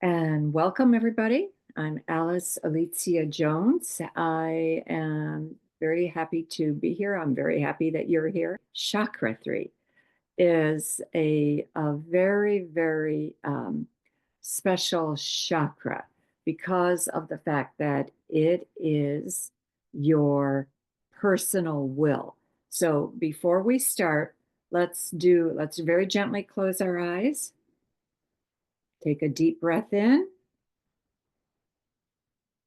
And welcome, everybody. I'm Alicia Jones. I am very happy to be here. I'm very happy that you're here. Chakra 3 is a very special chakra because of the fact that it is your personal will. So before we start, let's very gently close our eyes. Take a deep breath in.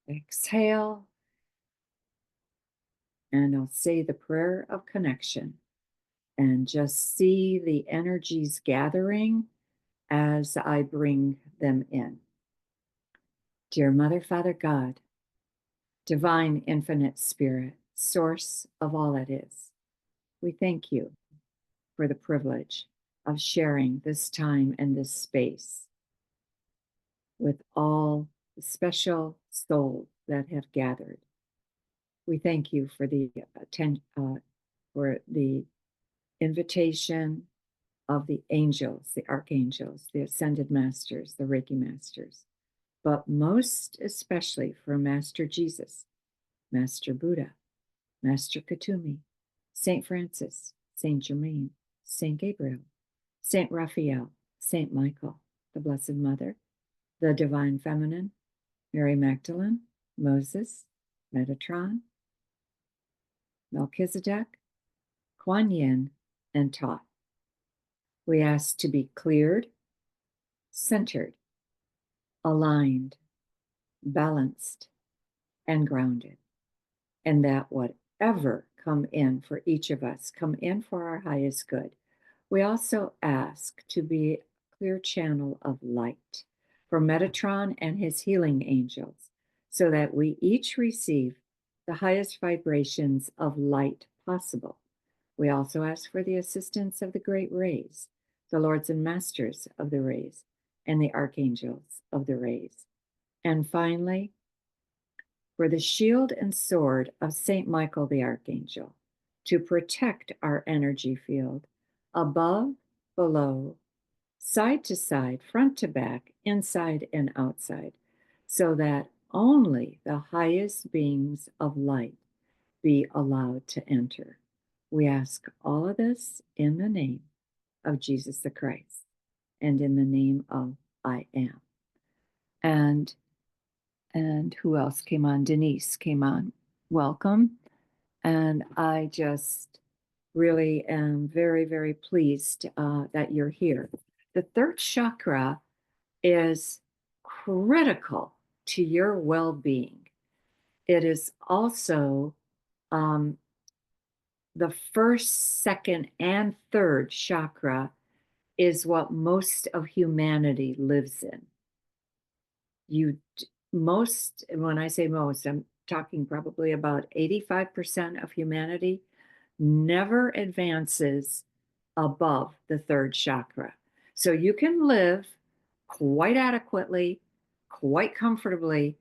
Exhale, and I'll say the prayer of connection and just see the energies gathering as I bring them in. Dear Mother, Father, God, divine, infinite spirit, source of all that is, we thank you for the privilege of sharing this time and this space with all the special souls that have gathered. We thank you for the invitation of the angels, the archangels, the ascended masters, the Reiki masters, but most especially for Master Jesus, Master Buddha, Master Katumi, Saint Francis, Saint Germain, Saint Gabriel, Saint Raphael, Saint Michael, the Blessed Mother, the Divine Feminine, Mary Magdalene, Moses, Metatron, Melchizedek, Kuan Yin, and Thoth. We ask to be cleared, centered, aligned, balanced, and grounded, and that whatever come in for each of us, come in for our highest good. We also ask to be a clear channel of light for Metatron and his healing angels, so that we each receive the highest vibrations of light possible. We also ask for the assistance of the great rays, the lords and masters of the rays, and the archangels of the rays. And finally, for the shield and sword of Saint Michael the Archangel to protect our energy field above, below, side to side, front to back, inside and outside, so that only the highest beings of light be allowed to enter. We ask all of this in the name of Jesus the Christ and in the name of I am. And who else came on? Denise came on. Welcome. And I just really am very pleased that you're here. The third chakra is critical to your well-being. It is also the first, second, and third chakra is what most of humanity lives in. When I say most, I'm talking probably about 85% of humanity never advances above the third chakra. So you can live quite adequately, quite comfortably,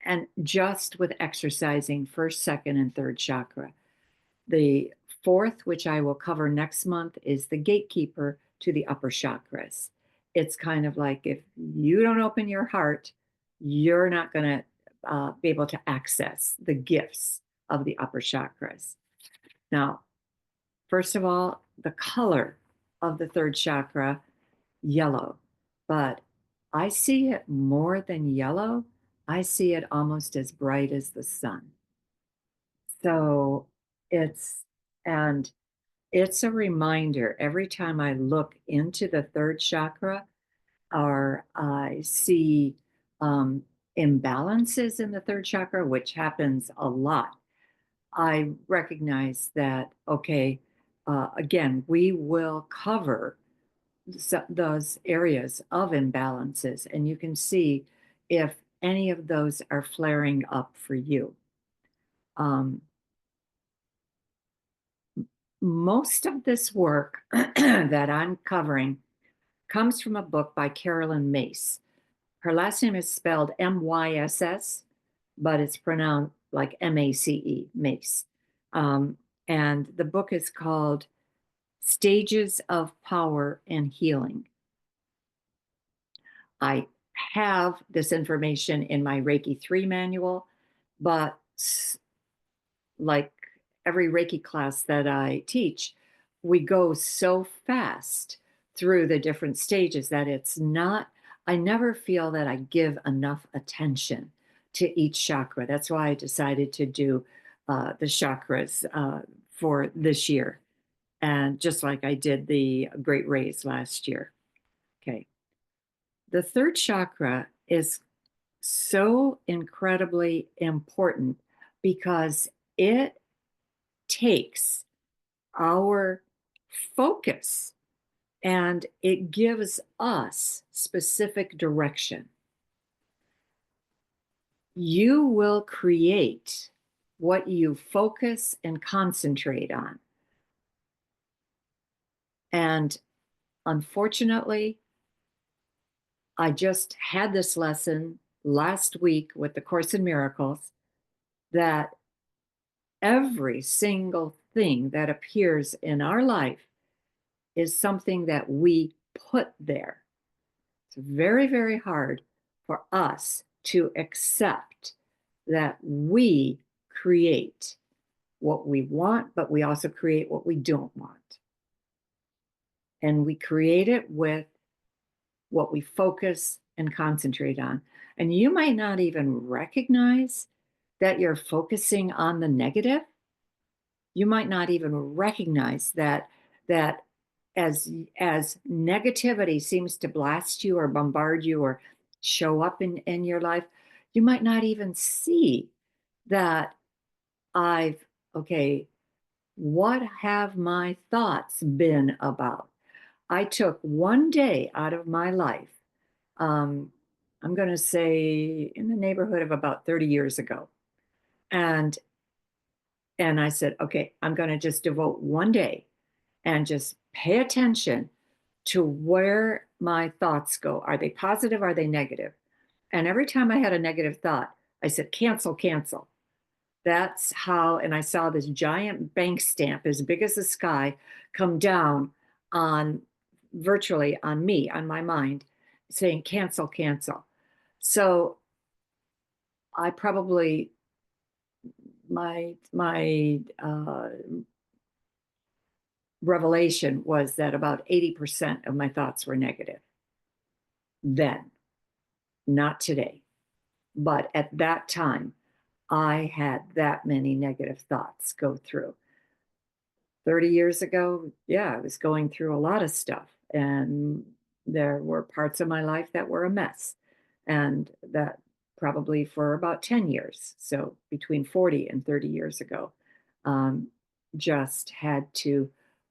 and just with exercising first, second, and third chakra. The fourth, which I will cover next month, is the gatekeeper to the upper chakras. It's kind of like if you don't open your heart, you're not going to be able to access the gifts of the upper chakras. Now, first of all, the color of the third chakra, yellow, but I see it more than yellow. I see it almost as bright as the sun. So it's, and it's a reminder every time I look into the third chakra or I see imbalances in the third chakra, which happens a lot. I recognize that, okay, again, we will cover those areas of imbalances, and you can see if any of those are flaring up for you. Most of this work that I'm covering comes from a book by Carolyn Myss. Her last name is spelled M-Y-S-S, but it's pronounced like M-A-C-E, Mace. And the book is called Stages of Power and Healing. I have this information in my Reiki 3 manual, but like every Reiki class that I teach, we go so fast through the different stages that it's not, I never feel that I give enough attention to each chakra. That's why I decided to do the chakras for this year. And just like I did the Great Rays last year. Okay. The third chakra is so incredibly important because it takes our focus and it gives us specific direction. You will create what you focus and concentrate on. And unfortunately, I just had this lesson last week with the Course in Miracles that every single thing that appears in our life is something that we put there. It's very, very hard for us to accept that we create what we want, but we also create what we don't want. And we create it with what we focus and concentrate on. And you might not even recognize that you're focusing on the negative. You might not even recognize that as negativity seems to blast you or bombard you or show up in your life, you might not even see that okay, what have my thoughts been about? I took one day out of my life, I'm going to say in the neighborhood of about 30 years ago. And I said, okay, I'm going to just devote one day and just pay attention to where my thoughts go. Are they positive? Are they negative? And every time I had a negative thought, I said, cancel, cancel. That's how, and I saw this giant bank stamp as big as the sky come down on virtually on me, on my mind, saying cancel, cancel. So I probably, my revelation was that about 80% of my thoughts were negative. Then, not today, but at that time, I had that many negative thoughts go through. 30 years ago, yeah, I was going through a lot of stuff, and there were parts of my life that were a mess, and that probably for about 10 years, so between 40 and 30 years ago, just had to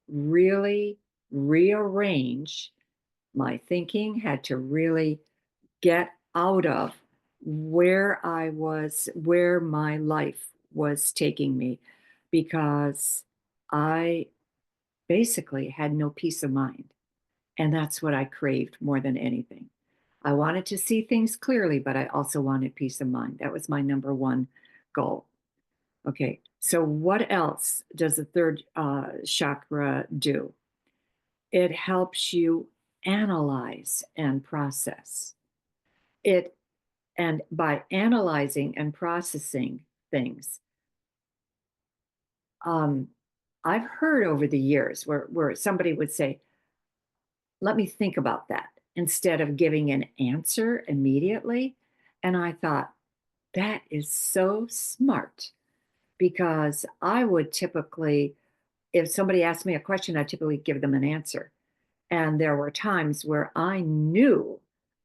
really rearrange my thinking, had to really get out of where I was, where my life was taking me, because I basically had no peace of mind. And that's what I craved more than anything. I wanted to see things clearly, but I also wanted peace of mind. That was my number one goal. Okay, so what else does the third chakra do? It helps you analyze and process. And by analyzing and processing things, I've heard over the years where somebody would say, let me think about that instead of giving an answer immediately. And I thought, that is so smart, because I would typically, if somebody asked me a question, I typically give them an answer. And there were times where I knew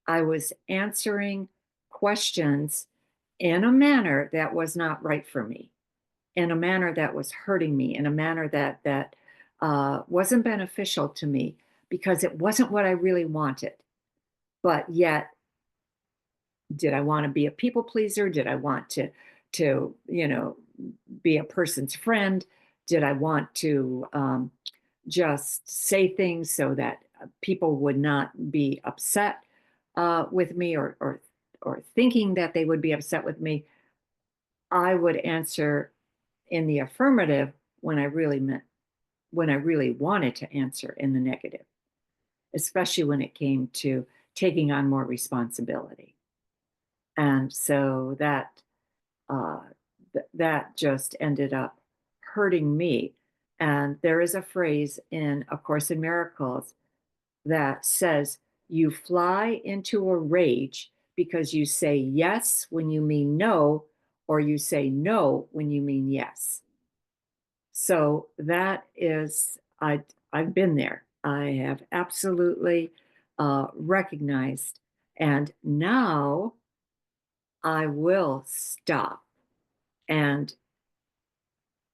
I was answering questions in a manner that was not right for me, in a manner that was hurting me, in a manner that wasn't beneficial to me, because it wasn't what I really wanted. But yet, did I want to be a people pleaser? Did I want to be a person's friend? Did I want to just say things so that people would not be upset with me, or thinking that they would be upset with me? I would answer in the affirmative when I really wanted to answer in the negative, especially when it came to taking on more responsibility. And so that just ended up hurting me. And there is a phrase in A Course in Miracles that says, you fly into a rage because you say yes when you mean no, or you say no when you mean yes. So that is, I've been there. I have absolutely recognized, and now I will stop. And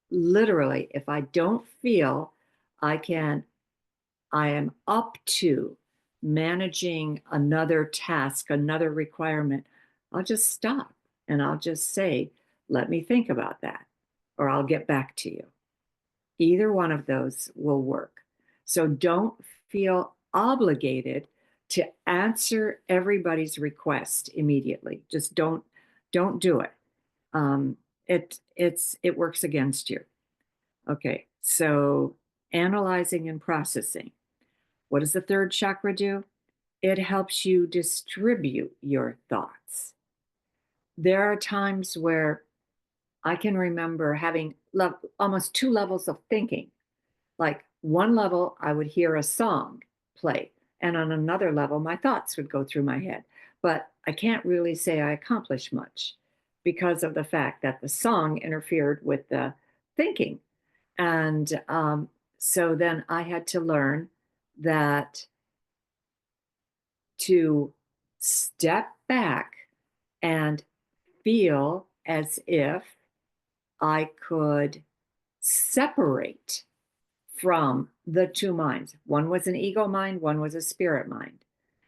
literally, if I don't feel I can, I am up to managing another task, another requirement, I'll just stop and I'll just say, let me think about that, or I'll get back to you. Either one of those will work. So don't feel obligated to answer everybody's request immediately. Just don't do it. It works against you. Okay, so analyzing and processing. What does the third chakra do? It helps you distribute your thoughts. There are times where I can remember having almost two levels of thinking. Like one level, I would hear a song play, and on another level, my thoughts would go through my head. But I can't really say I accomplished much because of the fact that the song interfered with the thinking. And so then I had to learn that to step back and feel as if I could separate from the two minds. One was an ego mind, one was a spirit mind.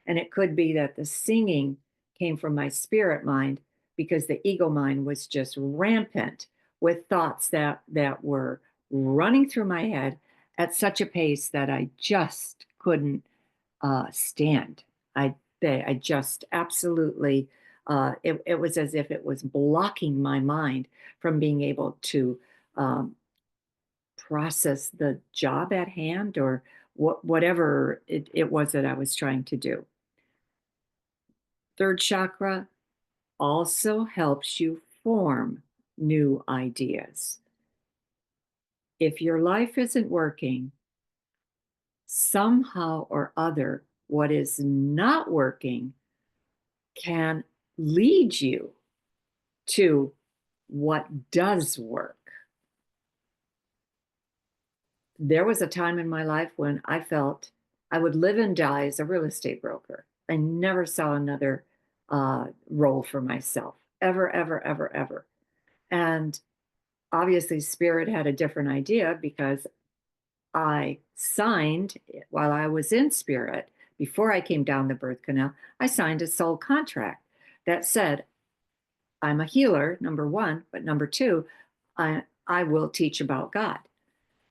And it could be that the singing came from my spirit mind because the ego mind was just rampant with thoughts that were running through my head at such a pace that I just couldn't stand. I just absolutely it was as if it was blocking my mind from being able to process the job at hand, or whatever it was that I was trying to do. Third chakra also helps you form new ideas. If your life isn't working, somehow or other, what is not working can lead you to what does work. There was a time in my life when I felt I would live and die as a real estate broker. I never saw another role for myself, ever, ever, ever, ever. And obviously, Spirit had a different idea because I signed while I was in Spirit, before I came down the birth canal, I signed a soul contract that said, I'm a healer, number one, but number two, I will teach about God.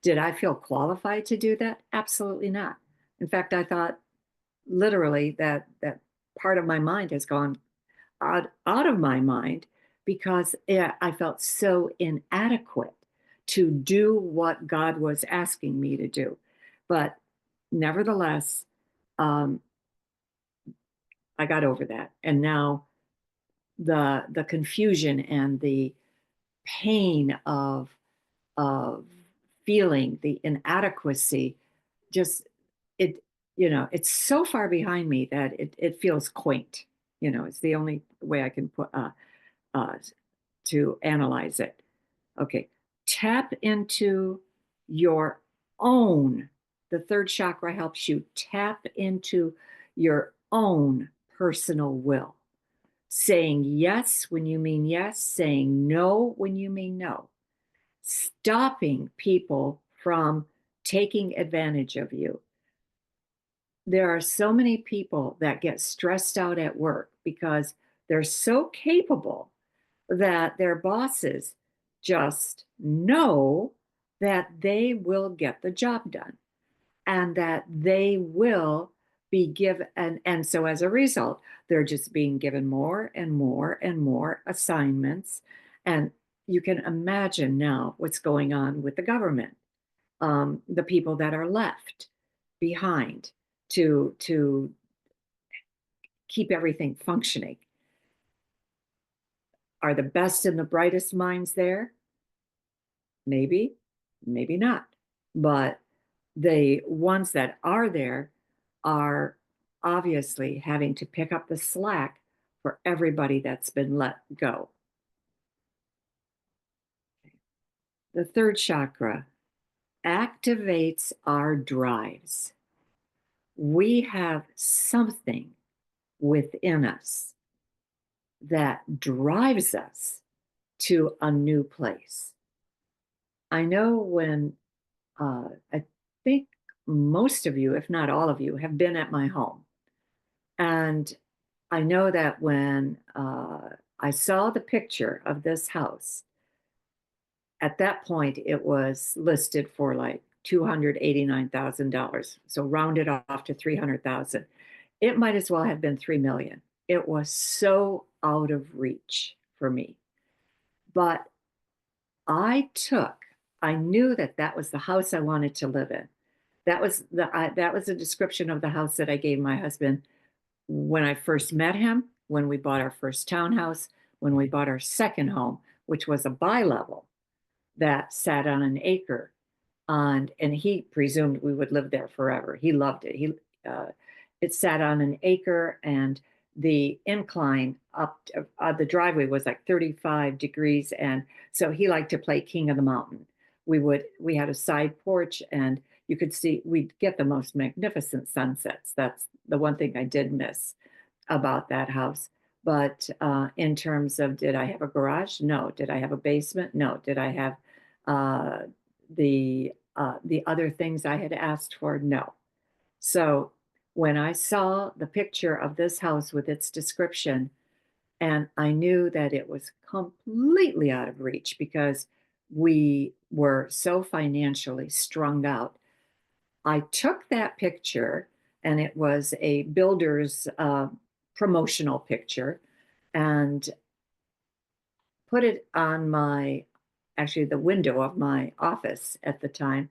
Did I feel qualified to do that? Absolutely not. In fact, I thought literally that part of my mind has gone out of my mind because I felt so inadequate to do what God was asking me to do. But nevertheless, um, I got over that. And now the confusion and the pain of feeling the inadequacy, just it it's so far behind me that it feels quaint. It's the only way I can put uh to analyze it. Okay, tap into your own. The third chakra helps you tap into your own personal will, saying yes when you mean yes, saying no when you mean no, stopping people from taking advantage of you. There are so many people that get stressed out at work because they're so capable that their bosses just know that they will get the job done and that they will be given. And so as a result, they're just being given more and more and more assignments. And you can imagine now what's going on with the government, the people that are left behind to keep everything functioning. Are the best and the brightest minds there? Maybe, maybe not. But the ones that are there are obviously having to pick up the slack for everybody that's been let go. The third chakra activates our drives. We have something within us that drives us to a new place. I know when I think most of you, if not all of you, have been at my home. And I know that when I saw the picture of this house, at that point it was listed for like $289,000. So rounded off to 300,000. It might as well have been 3 million. It was so out of reach for me. But I knew that that was the house I wanted to live in. That was a description of the house that I gave my husband when I first met him, when we bought our first townhouse, when we bought our second home, which was a bi-level that sat on an acre, and he presumed we would live there forever. He loved it. It sat on an acre, and the incline up the driveway was like 35 degrees, and so he liked to play king of the mountain. We had a side porch, and you could see we'd get the most magnificent sunsets. That's the one thing I did miss about that house. But in terms of, did I have a garage? No. Did I have a basement? No. Did I have uh, the other things I had asked for? No. So when I saw the picture of this house with its description, and I knew that it was completely out of reach because we were so financially strung out, I took that picture, and it was a builder's promotional picture, and put it on actually the window of my office at the time,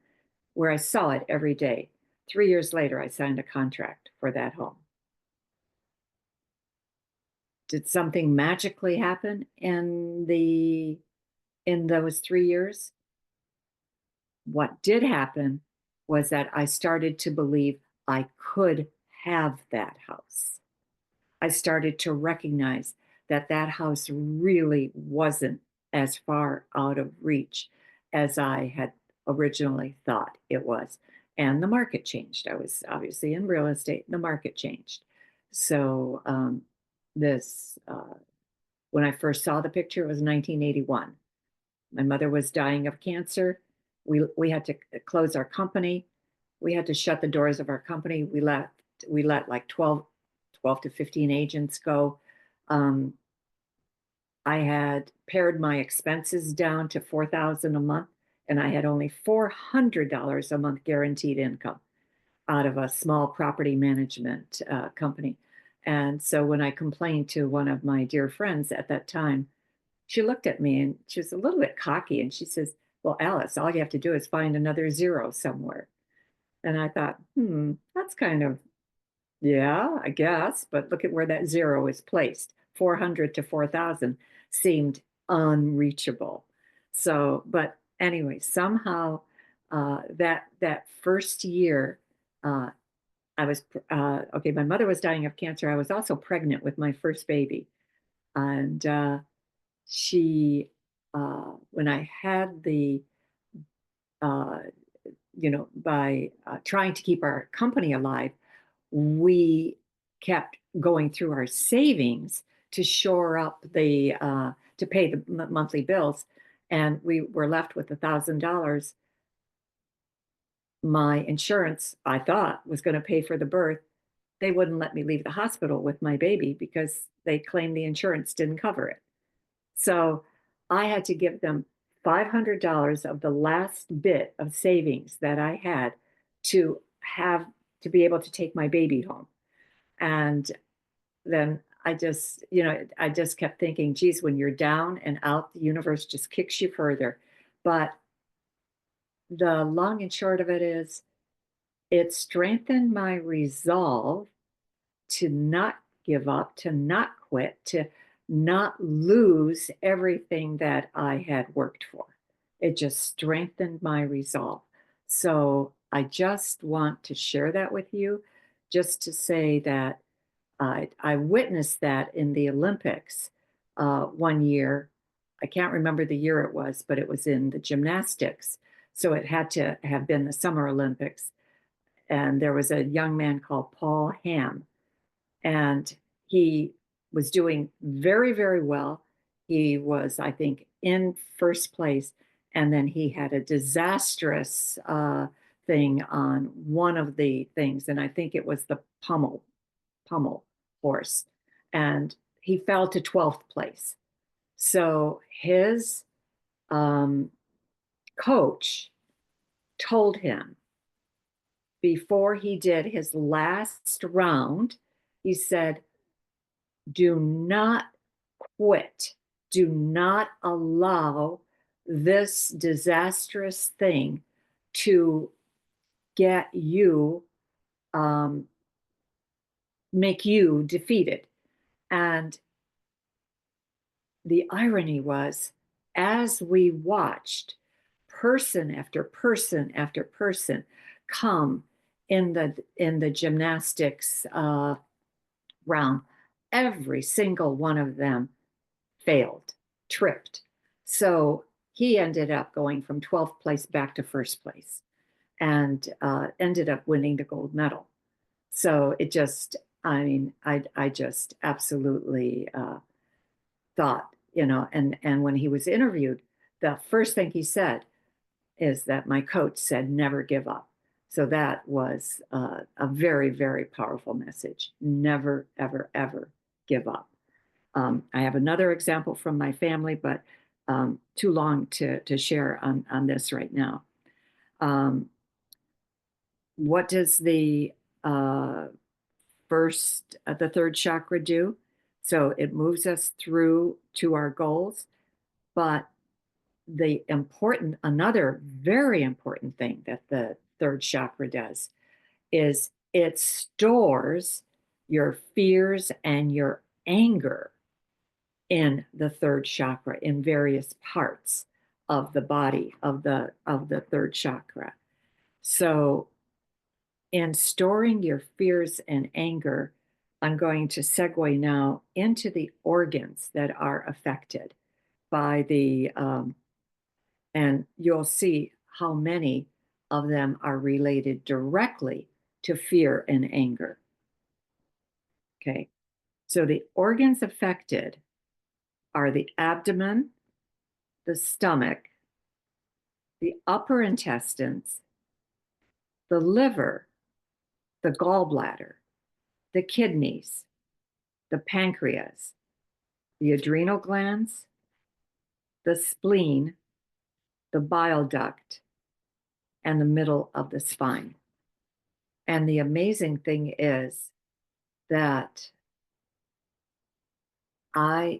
where I saw it every day. 3 years later, I signed a contract for that home. Did something magically happen in those 3 years? What did happen was that I started to believe I could have that house. I started to recognize that that house really wasn't as far out of reach as I had originally thought it was. And the market changed. I was obviously in real estate, the market changed. So, this, when I first saw the picture, it was 1981. My mother was dying of cancer. We had to close our company. We had to shut the doors of our company. We let like 12 to 15 agents go. Um, I had pared my expenses down to 4,000 a month, and I had only $400 a month guaranteed income out of a small property management company. And so when I complained to one of my dear friends at that time, she looked at me and she was a little bit cocky, and she says, "Well, Alice, all you have to do is find another zero somewhere." And I thought, that's kind of, yeah, I guess, but look at where that zero is placed. 400 to 4,000 seemed unreachable. So, but anyway, somehow that first year, uh, I was okay. My mother was dying of cancer. I was also pregnant with my first baby, and she, when I had uh, by trying to keep our company alive, we kept going through our savings to shore up to pay the monthly bills, and we were left with $1,000. My insurance, I thought, was going to pay for the birth. They wouldn't let me leave the hospital with my baby because they claimed the insurance didn't cover it. So I had to give them $500 of the last bit of savings that I had to have to be able to take my baby home. And then I just kept thinking, geez, when you're down and out, the universe just kicks you further. But the long and short of it is, it strengthened my resolve to not give up, to not quit, to not lose everything that I had worked for. It just strengthened my resolve. So I just want to share that with you, just to say that I witnessed that in the Olympics one year. I can't remember the year it was, but it was in the gymnastics. So it had to have been the Summer Olympics. And there was a young man called Paul Ham, and he was doing very, very well. He was, I think, in first place, and then he had a disastrous thing on one of the things, and I think it was the pummel horse, and he fell to 12th place. So his um, coach told him before he did his last round, he said, do not quit. Do not allow this disastrous thing to get you, make you defeated. And the irony was, as we watched person after person after person come in the gymnastics round, every single one of them failed, tripped. So he ended up going from 12th place back to first place, and ended up winning the gold medal. So it just, I mean, I just absolutely thought, and when he was interviewed, the first thing he said is that my coach said, never give up. So that was a very, very powerful message. Never, ever, ever give up. I have another example from my family, but too long to share on this right now. What does the third chakra do? So it moves us through to our goals, but another very important thing that the third chakra does is it stores your fears and your anger in the third chakra, in various parts of the body of the third chakra. So in storing your fears and anger, I'm going to segue now into the organs that are affected by and you'll see how many of them are related directly to fear and anger. Okay, so the organs affected are the abdomen, the stomach, the upper intestines, the liver, the gallbladder, the kidneys, the pancreas, the adrenal glands, the spleen, the bile duct, and the middle of the spine. And the amazing thing is that a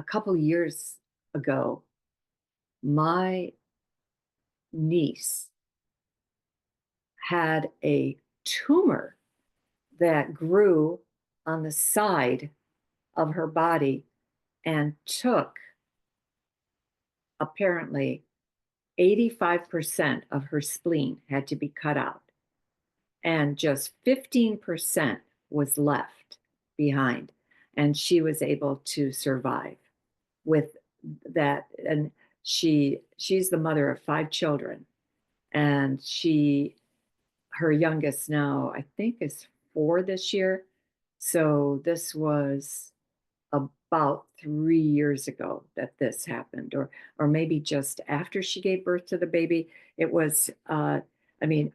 couple years ago, my niece had a tumor that grew on the side of her body and took apparently 85% of her spleen had to be cut out, and just 15% was left behind. And she was able to survive with that. And she's the mother of 5 children. And her youngest now, I think, is 4 this year. So this was about 3 years ago that this happened, or maybe just after she gave birth to the baby. It was, I mean,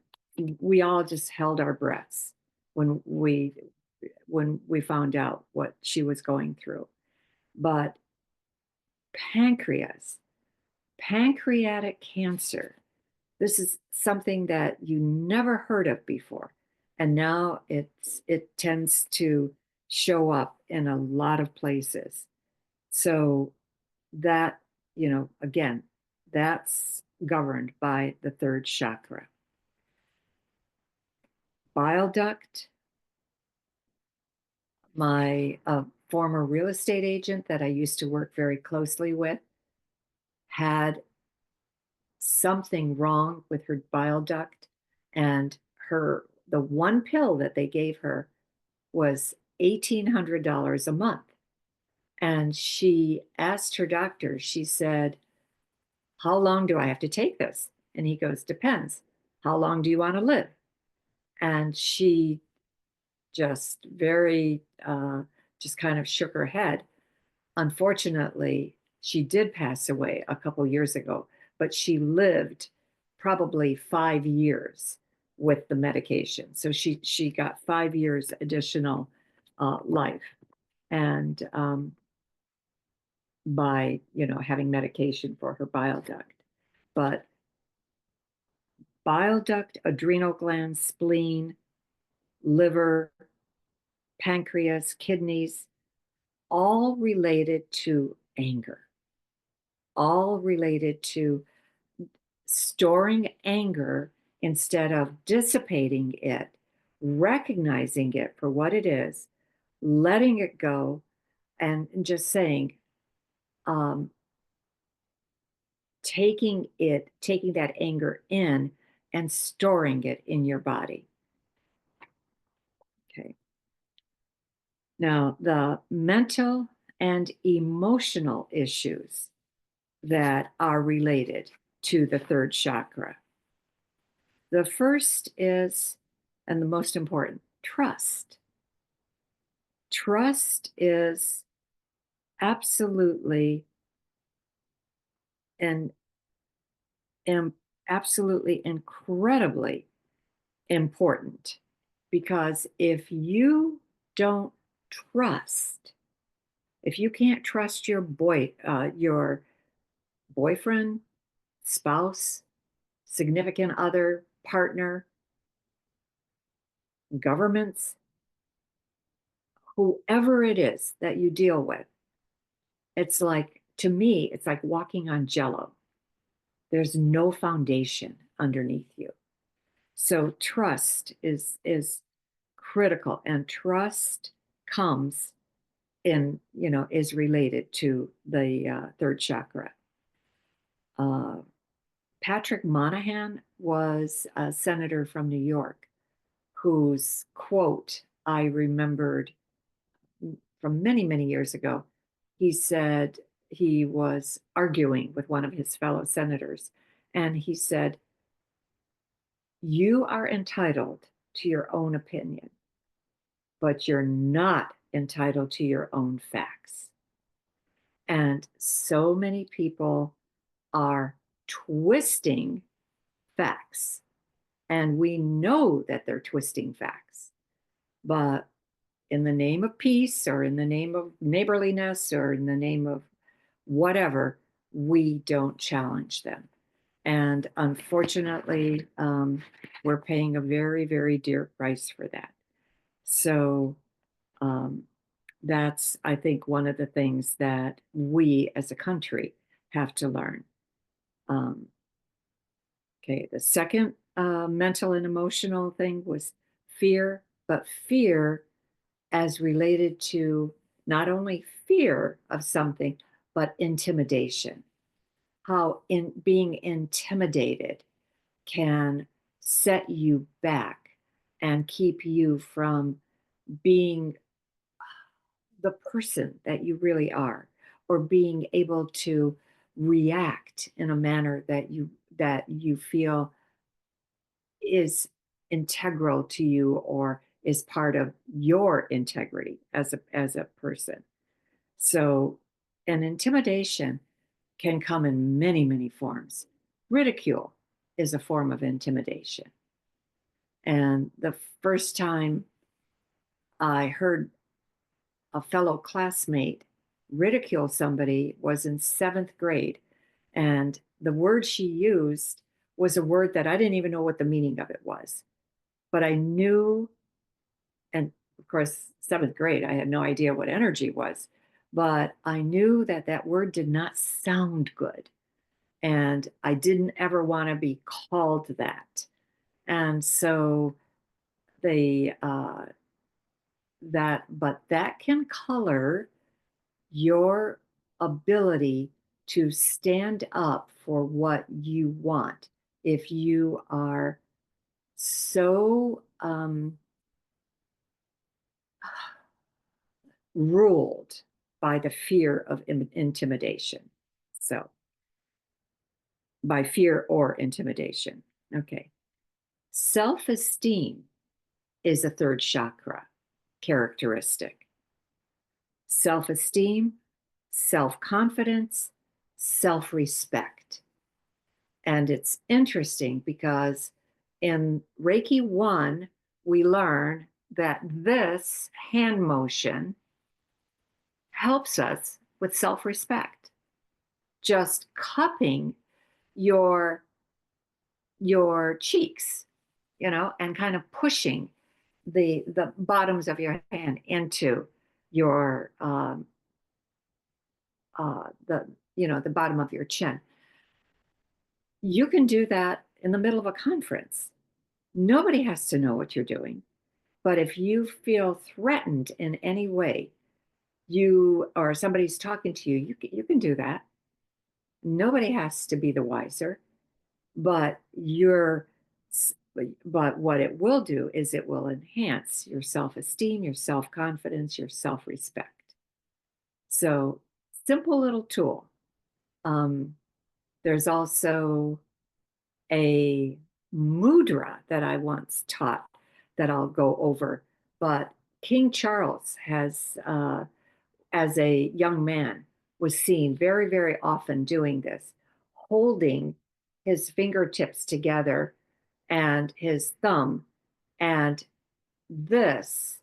we all just held our breaths when we found out what she was going through. But pancreatic cancer, this is something that you never heard of before, and now it tends to show up in a lot of places. So that, again, that's governed by the third chakra. Bile duct, my former real estate agent that I used to work very closely with had something wrong with her bile duct, and the one pill that they gave her was $1,800 a month. And she asked her doctor, she said, "How long do I have to take this?" And he goes, "Depends. How long do you want to live?" And she just just kind of shook her head. Unfortunately, she did pass away a couple years ago, but she lived probably 5 years with the medication. So she got 5 years additional life, and by having medication for her bile duct. But bile duct, adrenal glands, spleen, liver, pancreas, kidneys, all related to anger, all related to storing anger instead of dissipating it, recognizing it for what it is, letting it go, and just saying, um, taking that anger in and storing it in your body. Okay. Now, the mental and emotional issues that are related to the third chakra. The first is, and the most important, trust. Trust is absolutely and absolutely incredibly important, because if you don't trust, if you can't trust your boyfriend, spouse, significant other, partner, governments, whoever it is that you deal with, it's like, to me, it's like walking on jello. There's no foundation underneath you. So trust is critical, and trust comes is related to the third chakra. Uh, Patrick Moynihan was a senator from New York whose quote I remembered from many, many years ago. He said he was arguing with one of his fellow senators, and he said, "You are entitled to your own opinion, but you're not entitled to your own facts." And so many people are twisting facts, and we know that they're twisting facts, but in the name of peace, or in the name of neighborliness, or in the name of whatever, we don't challenge them. And unfortunately, we're paying a very, very dear price for that. So um, that's, I think, one of the things that we as a country have to learn. Um, okay, the second mental and emotional thing was fear, but fear as related to not only fear of something, but intimidation. How in being intimidated can set you back and keep you from being the person that you really are, or being able to react in a manner that you feel is integral to you, or is part of your integrity as a person. So, an intimidation can come in many, many forms. Ridicule is a form of intimidation. And the first time I heard a fellow classmate ridicule somebody was in seventh grade. And the word she used was a word that I didn't even know what the meaning of it was. But I knew, and of course, seventh grade, I had no idea what energy was, but I knew that that word did not sound good. And I didn't ever want to be called that. And so the but that can color your ability to stand up for what you want. If you are so ruled by the fear of intimidation. So, by fear or intimidation. Okay. Self esteem is a third chakra characteristic. Self esteem, self confidence, self respect. And it's interesting because in Reiki 1, we learn that this hand motion helps us with self respect. Just cupping your cheeks, and kind of pushing the bottoms of your hand into your the bottom of your chin. You can do that in the middle of a conference. Nobody has to know what you're doing. But if you feel threatened in any way, you or somebody's talking to you, you can do that. Nobody has to be the wiser, but but what it will do is it will enhance your self-esteem, your self-confidence, your self-respect. So, simple little tool. There's also a mudra that I once taught that I'll go over. But King Charles has, as a young man, was seen very, very often doing this, holding his fingertips together and his thumb. And this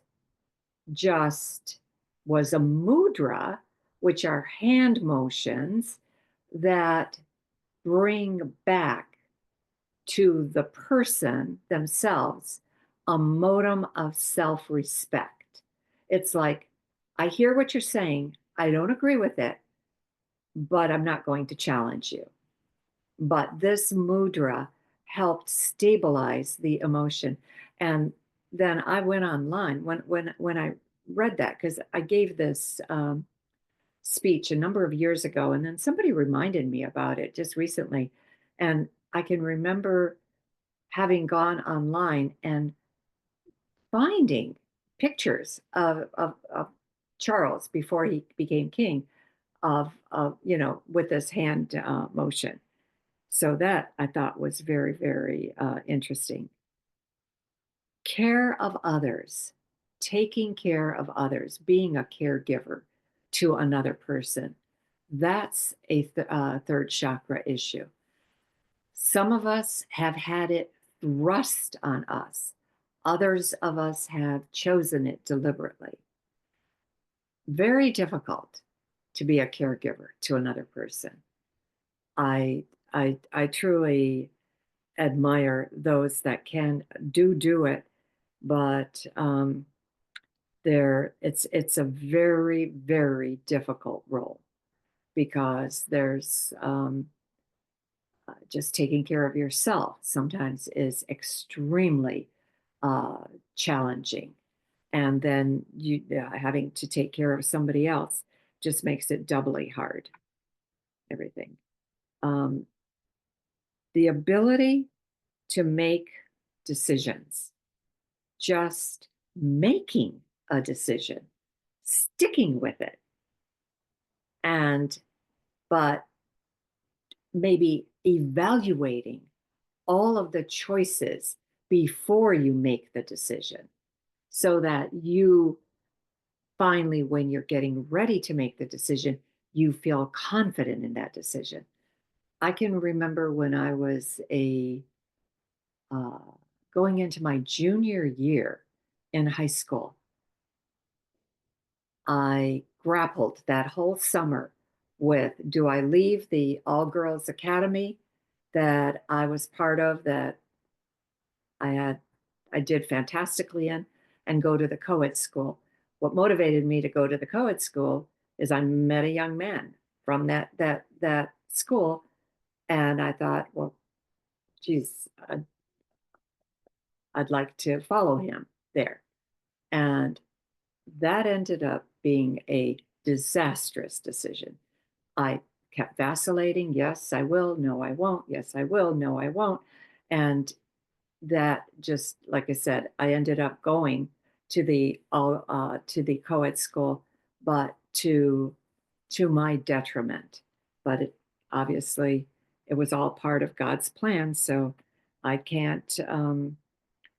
just was a mudra, which are hand motions that bring back to the person themselves a modicum of self respect. It's like, I hear what you're saying. I don't agree with it, but I'm not going to challenge you. But this mudra helped stabilize the emotion. And then I went online when I read that, because I gave this speech a number of years ago, and then somebody reminded me about it just recently. And I can remember having gone online and finding pictures of Charles before he became king with this hand motion. So that I thought was very, very interesting. Care of others, taking care of others, being a caregiver to another person. That's a third chakra issue. Some of us have had it thrust on us. Others of us have chosen it deliberately. Very difficult to be a caregiver to another person. I truly admire those that can do it, but it's a very, very difficult role, because there's just taking care of yourself sometimes is extremely challenging. And then you having to take care of somebody else just makes it doubly hard, everything. Um, the ability to make decisions, just making a decision, sticking with it, but maybe evaluating all of the choices before you make the decision, so that you finally, when you're getting ready to make the decision, you feel confident in that decision. I can remember when I was uh, going into my junior year in high school, I grappled that whole summer with, do I leave the all girls academy that I was part of, that I did fantastically in, and go to the co-ed school? What motivated me to go to the co-ed school is I met a young man from that school, and I thought, well, geez, I'd like to follow him there. And that ended up being a disastrous decision. I kept vacillating. Yes, I will. No, I won't. Yes, I will. No, I won't. And that just, like I said, I ended up going to the co-ed school, but to my detriment. But obviously, it was all part of God's plan. So I can't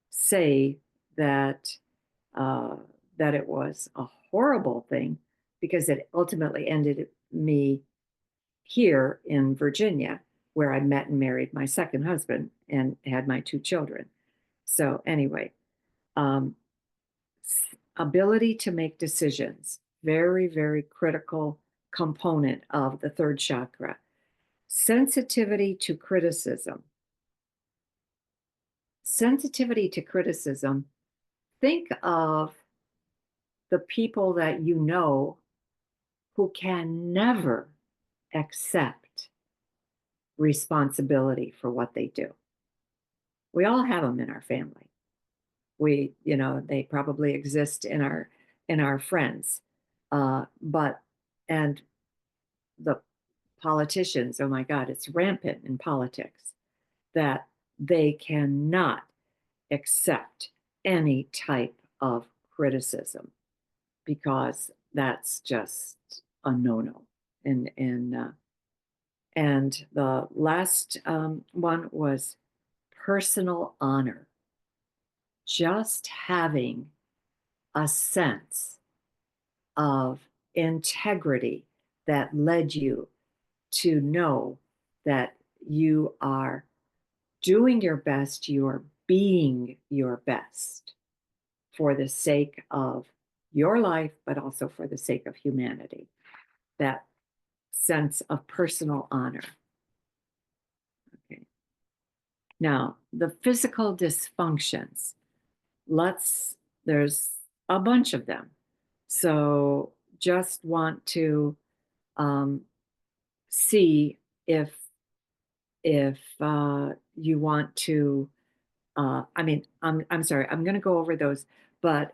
say that uh, that it was a horrible thing, because it ultimately ended me here in Virginia, where I met and married my second husband and had my two children. So anyway, um, ability to make decisions, very, very critical component of the third chakra. Sensitivity to criticism. Sensitivity to criticism. Think of the people that you know who can never accept responsibility for what they do. We all have them in our family. They probably exist in our friends. But and the politicians, oh my God, it's rampant in politics that they cannot accept any type of criticism, because that's just a no-no. And the last one was personal honor. Just having a sense of integrity that led you to know that you are doing your best, you are being your best for the sake of your life, but also for the sake of humanity. That sense of personal honor. Okay. Now, the physical dysfunctions. There's a bunch of them. So just want to um, see if you want to. I'm sorry. I'm going to go over those, but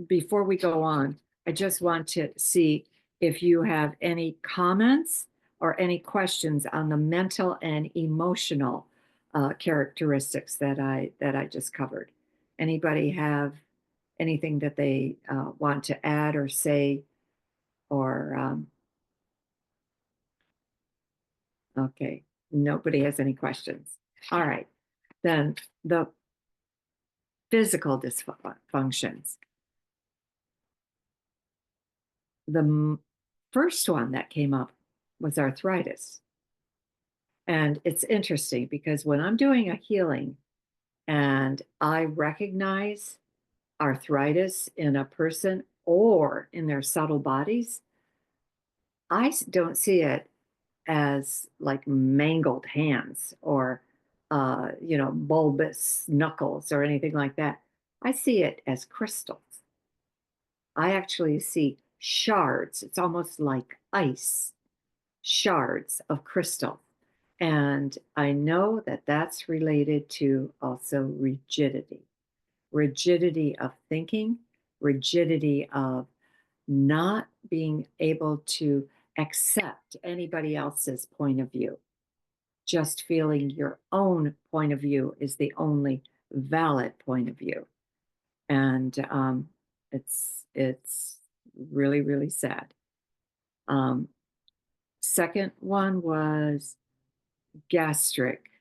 before we go on, I just want to see if you have any comments or any questions on the mental and emotional characteristics that I just covered. Anybody have anything that they want to add or say, or okay, nobody has any questions. All right, then the physical dysfunctions. The first one that came up was arthritis. And it's interesting because when I'm doing a healing and I recognize arthritis in a person or in their subtle bodies, I don't see it as like mangled hands or, bulbous knuckles or anything like that. I see it as crystals. I actually see shards. It's almost like ice, shards of crystal. And I know that that's related to also rigidity of thinking, rigidity of not being able to accept anybody else's point of view, just feeling your own point of view is the only valid point of view. And it's really, really sad. Um, Second one was gastric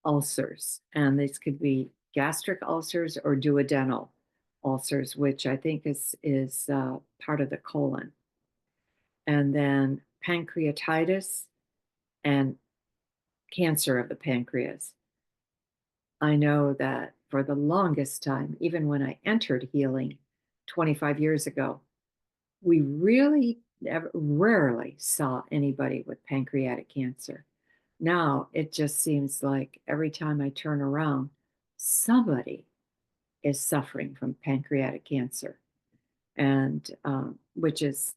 ulcers, and these could be gastric ulcers or duodenal ulcers, which I think is part of the colon. And then pancreatitis and cancer of the pancreas. I know that for the longest time, even when I entered healing 25 years ago, we really rarely saw anybody with pancreatic cancer. Now it just seems like every time I turn around, somebody is suffering from pancreatic cancer, and which is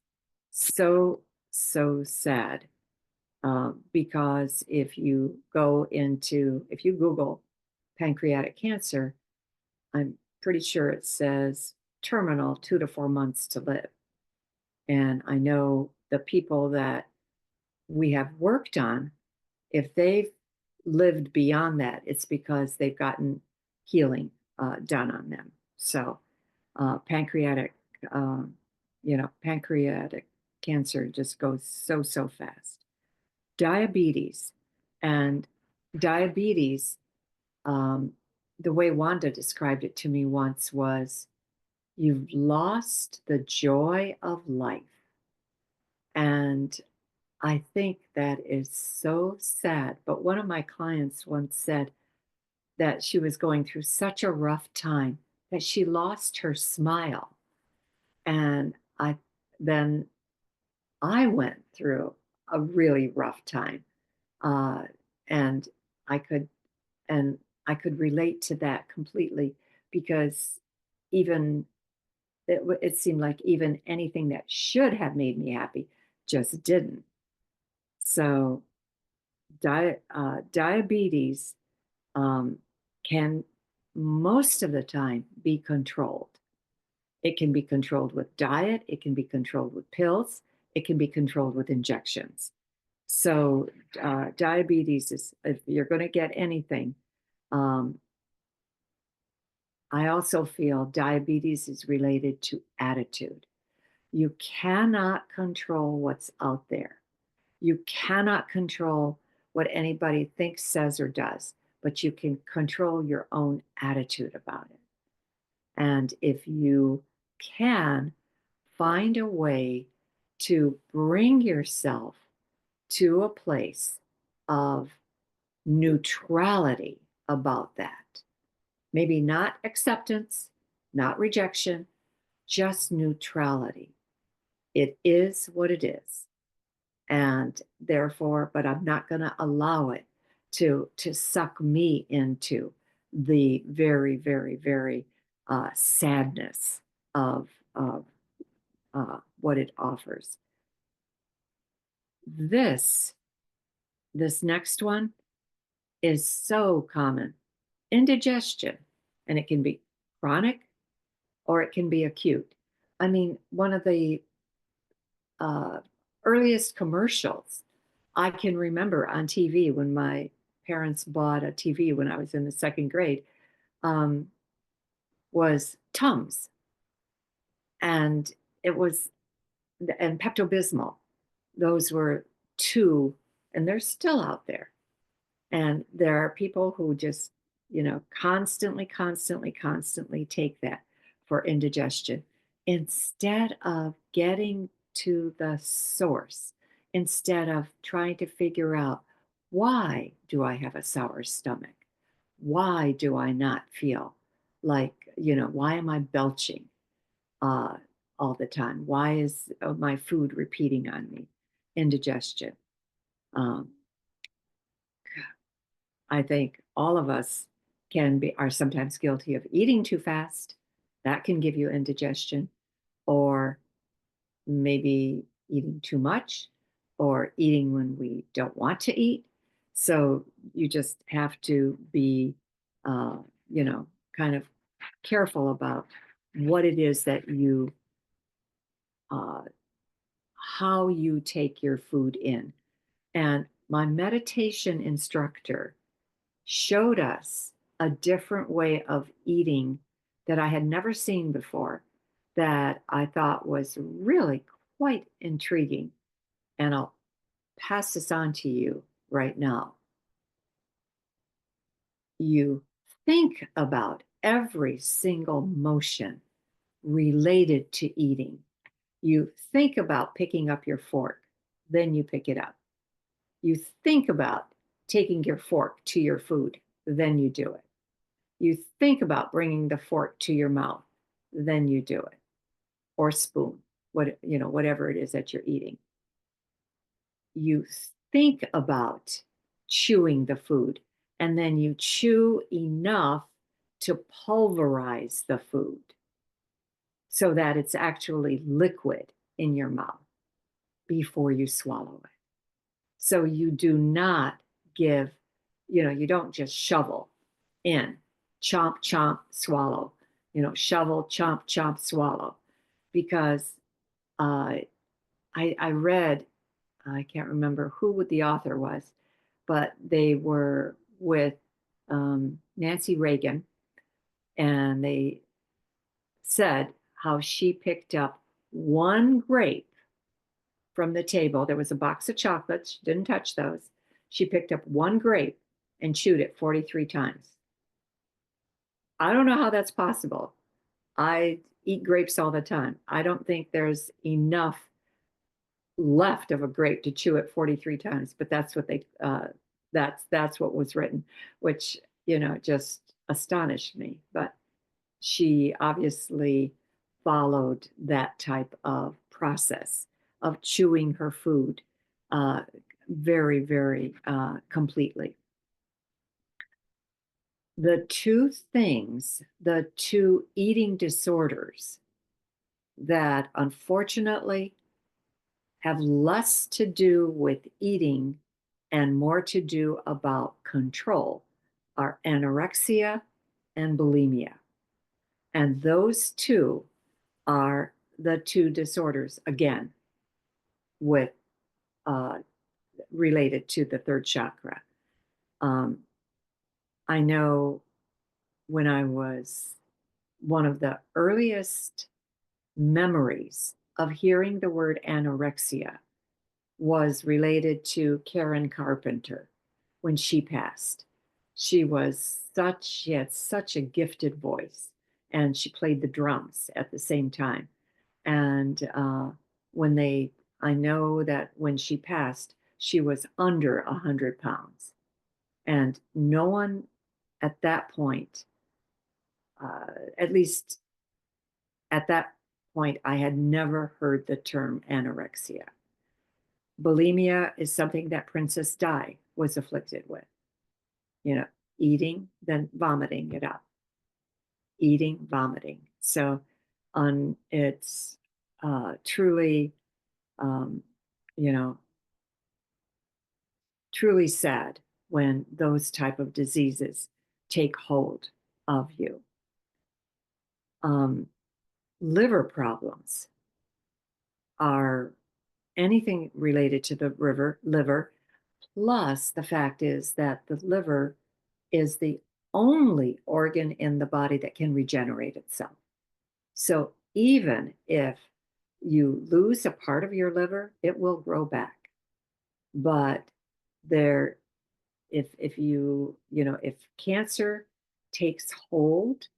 so, so sad. Because if you if you Google pancreatic cancer, I'm pretty sure it says terminal, 2 to 4 months to live. And I know the people that we have worked on, if they've lived beyond that, it's because they've gotten healing done on them. So pancreatic, pancreatic cancer just goes so fast. Diabetes. And diabetes, the way Wanda described it to me once was, you've lost the joy of life. And I think that is so sad. But one of my clients once said that she was going through such a rough time that she lost her smile. And then I went through a really rough time. Uh, and I could and I could relate to that completely, because even it seemed like even anything that should have made me happy just didn't. So diabetes can most of the time be controlled. It can be controlled with diet, it can be controlled with pills, it can be controlled with injections. So diabetes is, if you're going to get anything, I also feel diabetes is related to attitude. You cannot control what's out there. You cannot control what anybody thinks, says, or does, but you can control your own attitude about it. And if you can find a way to bring yourself to a place of neutrality about that, maybe not acceptance, not rejection, just neutrality. It is what it is. And therefore, but I'm not going to allow it to suck me into the very, very, very sadness of what it offers. This next one is so common: indigestion, and it can be chronic or it can be acute. I mean, one of the uh, earliest commercials I can remember on TV, when my parents bought a TV when I was in the second grade, um, was Tums. And it was, and Pepto-Bismol. Those were two, and they're still out there. And there are people who just, constantly take that for indigestion, instead of getting to the source, instead of trying to figure out, why do I have a sour stomach? Why do I not feel like, why am I belching uh, all the time? Why is my food repeating on me? Indigestion. Um, I think all of us are sometimes guilty of eating too fast. That can give you indigestion, or maybe eating too much, or eating when we don't want to eat. So you just have to be, uh, kind of careful about what it is that uh, how you take your food in. And my meditation instructor showed us a different way of eating that I had never seen before, that I thought was really quite intriguing. And I'll pass this on to you right now. You think about every single motion related to eating. You think about picking up your fork, then you pick it up. You think about taking your fork to your food, then you do it. You think about bringing the fork to your mouth, then you do it, or spoon, whatever it is that you're eating. You think about chewing the food, and then you chew enough to pulverize the food so that it's actually liquid in your mouth before you swallow it. So you do not give, you don't just shovel in, chomp, chomp, swallow. shovel, chomp, chomp, swallow. Because I read, I can't remember who the author was, but they were with Nancy Reagan, and they said how she picked up one grape from the table. There was a box of chocolates. She didn't touch those. She picked up one grape and chewed it 43 times. I don't know how that's possible. I eat grapes all the time. I don't think there's enough left of a grape to chew it 43 times, but that's what was written, which just astonished me. But she obviously followed that type of process of chewing her food very, very completely. The two eating disorders that unfortunately have less to do with eating and more to do about control are anorexia and bulimia. And those two are the two disorders, again, with related to the third chakra. I know when I was one of the earliest memories of hearing the word anorexia was related to Karen Carpenter when she passed. She had such a gifted voice, and she played the drums at the same time. And I know that when she passed, she was under 100 pounds. And no one at that point, at least at that point, I had never heard the term anorexia. Bulimia is something that Princess Di was afflicted with. Eating, then vomiting it up. Eating, vomiting. So it's truly, you know, truly sad when those type of diseases take hold of you. Liver problems are anything related to the liver, plus the fact is that the liver is the only organ in the body that can regenerate itself. So even if you lose a part of your liver, it will grow back. But if if cancer takes hold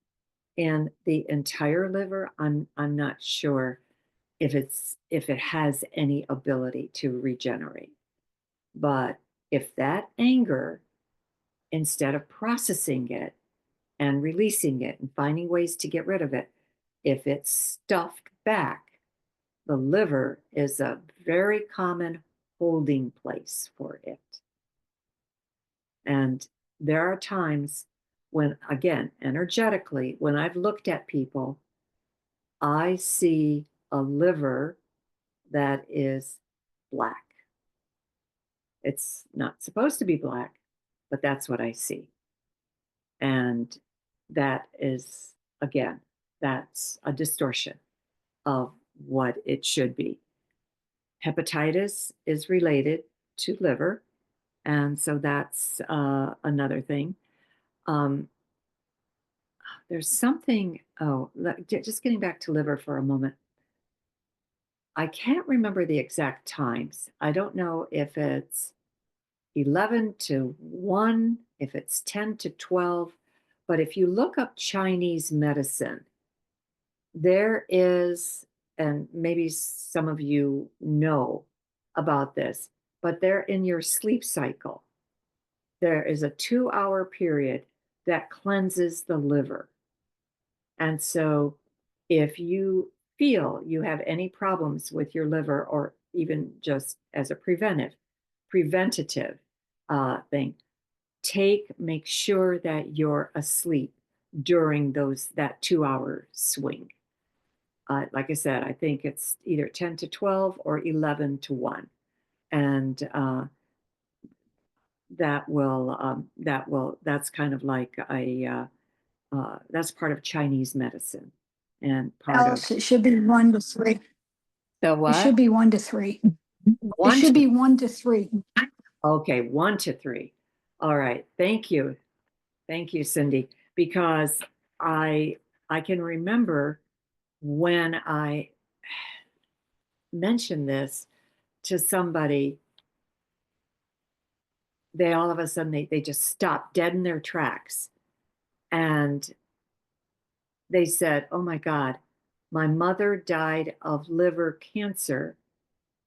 in the entire liver, I'm not sure if it has any ability to regenerate. But if that anger, instead of processing it and releasing it and finding ways to get rid of it, if it's stuffed back, the liver is a very common holding place for it. And there are times when, again, energetically, when I've looked at people, I see a liver that is black. It's not supposed to be black, but that's what I see. And that is, again, that's a distortion of what it should be. Hepatitis is related to liver, and so that's another thing. There's something, just getting back to liver for a moment. I can't remember the exact times. I don't know if it's 11 to 1, if it's 10 to 12, but if you look up Chinese medicine, there is, and maybe some of you know about this, but they're in your sleep cycle. There is a 2-hour period that cleanses the liver. And so if you feel you have any problems with your liver, or even just as a preventative thing, make sure that you're asleep during that 2-hour swing. Like I said, I think it's either 10 to 12 or 11 to 1. And that's kind of like That's part of Chinese medicine and part Alice, of it should be 1 to 3. the It should what? be 1 to 3. It One should to, be 1 to 3. okay, 1 to 3. All right. Thank you. Thank you, Cindy, because I I can remember when I mentioned this to somebody, they all of a sudden they just stopped dead in their tracks and they said, "Oh my God, my mother died of liver cancer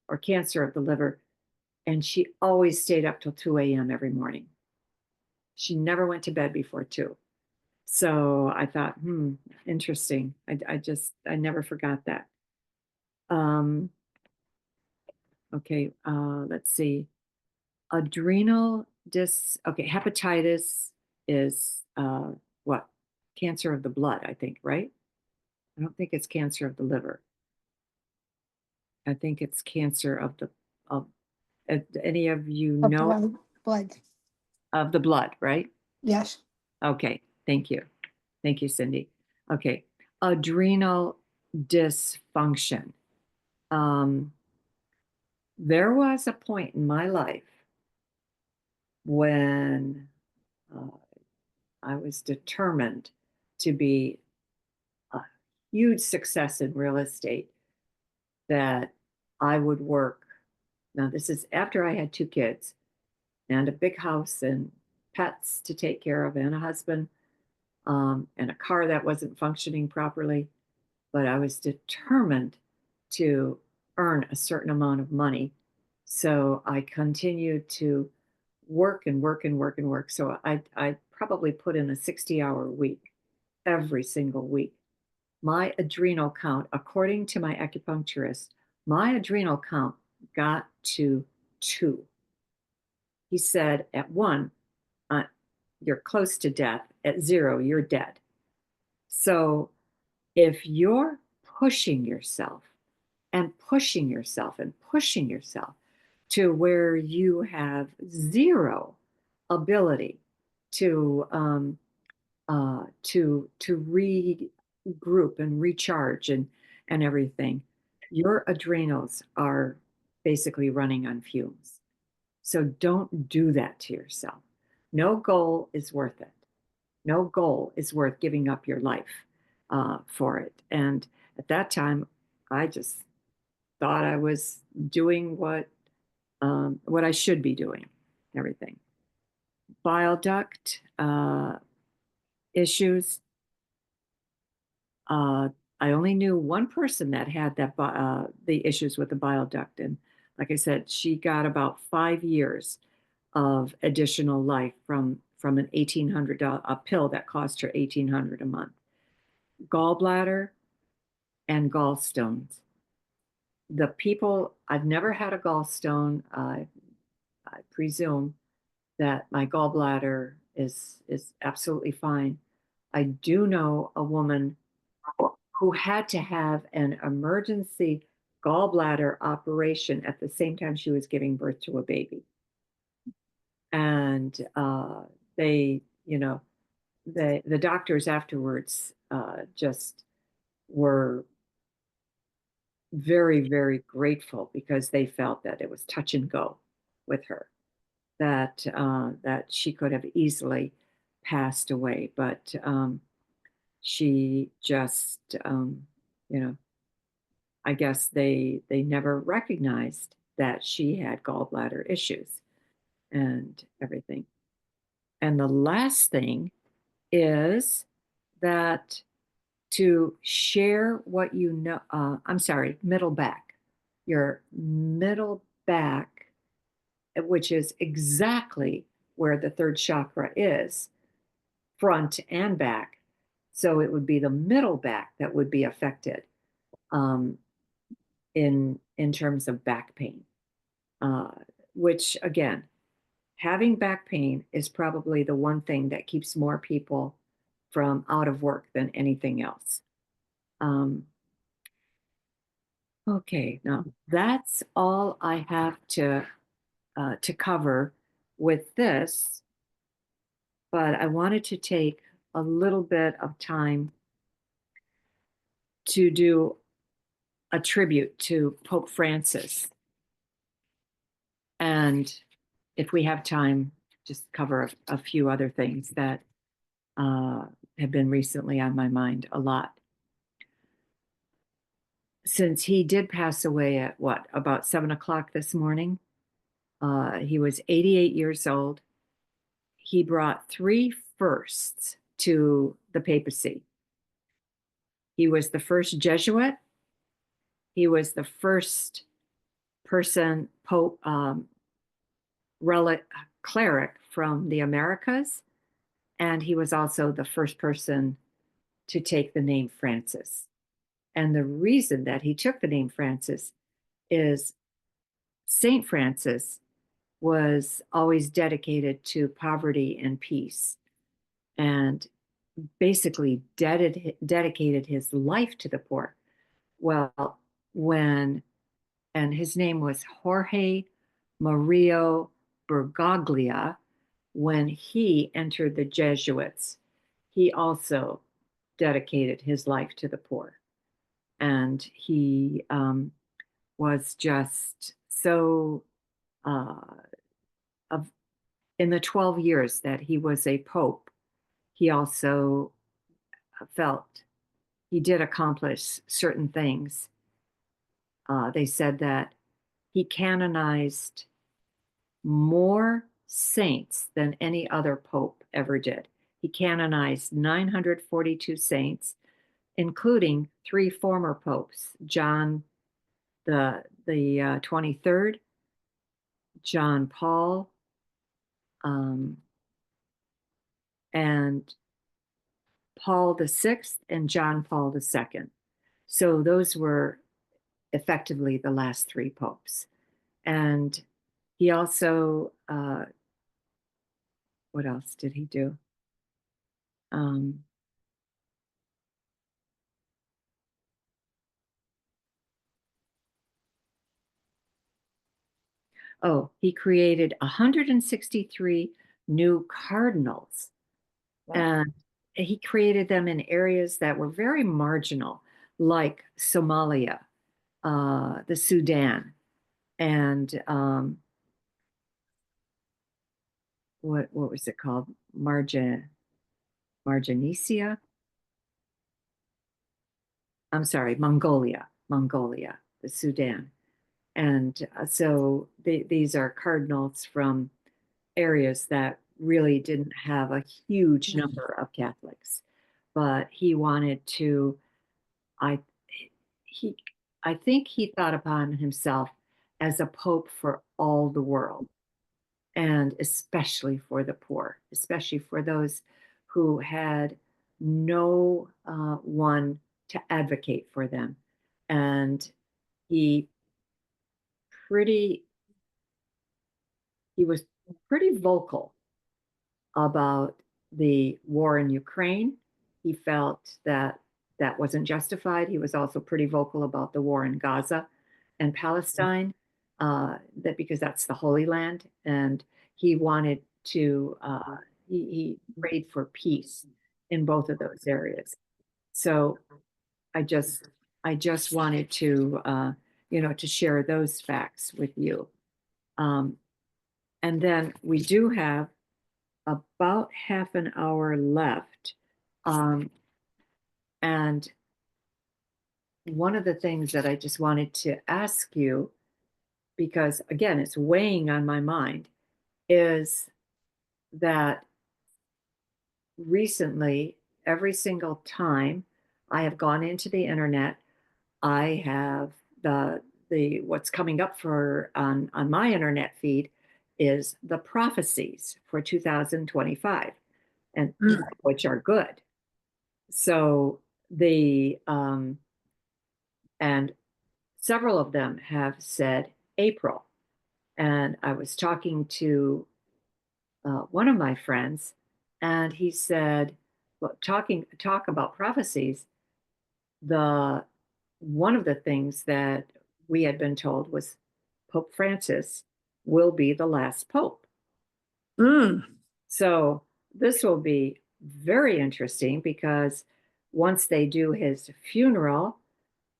or cancer of the liver, and she always stayed up till 2 a.m. every morning. She never went to bed before 2." So I thought, interesting. I never forgot that. Um, okay, let's see. Adrenal okay, hepatitis is what? Cancer of the blood, I think, right? I don't think it's cancer of the liver. I think it's cancer of of any of you Of know blood. of the blood, right? Yes. Okay, thank you. Thank you, Cindy. Okay, adrenal dysfunction. Um, there was a point in my life when uh, I was determined to be a huge success in real estate, that I would work. Now, this is after I had 2 kids and a big house and pets to take care of and a husband, and a car that wasn't functioning properly. But I was determined to earn a certain amount of money. So I continued to work and work and work and work. So I probably put in a 60-hour week every single week. My adrenal count, according to my acupuncturist, my adrenal count got to 2. He said at 1, uh, you're close to death. At 0, you're dead. So if you're pushing yourself and pushing yourself and pushing yourself to where you have zero ability to to regroup and recharge and everything, your adrenals are basically running on fumes. So don't do that to yourself. No goal is worth it. No goal is worth giving up your life for it. And at that time, I just thought I was doing what I should be doing. Everything. Bile duct issues. Uh, I only knew one person that had the issues with the bile duct, and like I said, she got about 5 years of additional life from an $1,800 a pill that cost her $1,800 a month. Gallbladder and gallstones. The people, I've never had a gallstone. I presume that my gallbladder is absolutely fine. I do know a woman who had to have an emergency gallbladder operation at the same time she was giving birth to a baby. And they, the doctors afterwards just were very, very grateful because they felt that it was touch and go with her, that she could have easily passed away, but she just, you know, I guess they never recognized that she had gallbladder issues and everything. And the last thing is that to share what you know, I'm sorry, middle back, your middle back, which is exactly where the third chakra is, front and back. So it would be the middle back that would be affected um, in terms of back pain, uh, which again, having back pain is probably the one thing that keeps more people from out of work than anything else. Okay, now that's all I have to cover with this, but I wanted to take a little bit of time to do a tribute to Pope Francis. And if we have time, just cover a few other things that have been recently on my mind a lot. Since he did pass away at about 7 o'clock this morning, he was 88 years old. He brought 3 firsts to the papacy. He was the first Jesuit. He was the first person, Pope, cleric from the Americas. And he was also the first person to take the name Francis. And the reason that he took the name Francis is Saint Francis was always dedicated to poverty and peace, and basically dedicated his life to the poor. Well, and his name was Jorge Mario Bergaglia. When he entered the Jesuits, he also dedicated his life to the poor. And he was just so, in the 12 years that he was a pope, he also felt he did accomplish certain things. They said that he canonized more saints than any other pope ever did. He canonized 942 saints, including 3 former popes: John the 23rd, John Paul, and Paul VI, and John Paul II. So those were effectively the last 3 popes. And he also, what else did he do? He created 163 new cardinals. Wow. And he created them in areas that were very marginal, like Somalia, the Sudan, and what was it called? Marginesia? I'm sorry, Mongolia, the Sudan. And so these are cardinals from areas that really didn't have a huge number of Catholics. But he wanted to, I think he thought upon himself as a pope for all the world, and especially for the poor, especially for those who had no one to advocate for them. And he was pretty vocal about the war in Ukraine. He felt that that wasn't justified. He was also pretty vocal about the war in Gaza and Palestine, that because that's the Holy Land, and he wanted to. He prayed for peace in both of those areas. So I just wanted to to share those facts with you. And then we do have about half an hour left. And one of the things that I just wanted to ask you, because again, it's weighing on my mind, is that recently, every single time I have gone into the internet, I have the what's coming up for on my internet feed is the prophecies for 2025, and which are good. So and several of them have said April. And I was talking to one of my friends, and he said, well, talk about prophecies. One of the things that we had been told was Pope Francis will be the last pope. So this will be very interesting because once they do his funeral,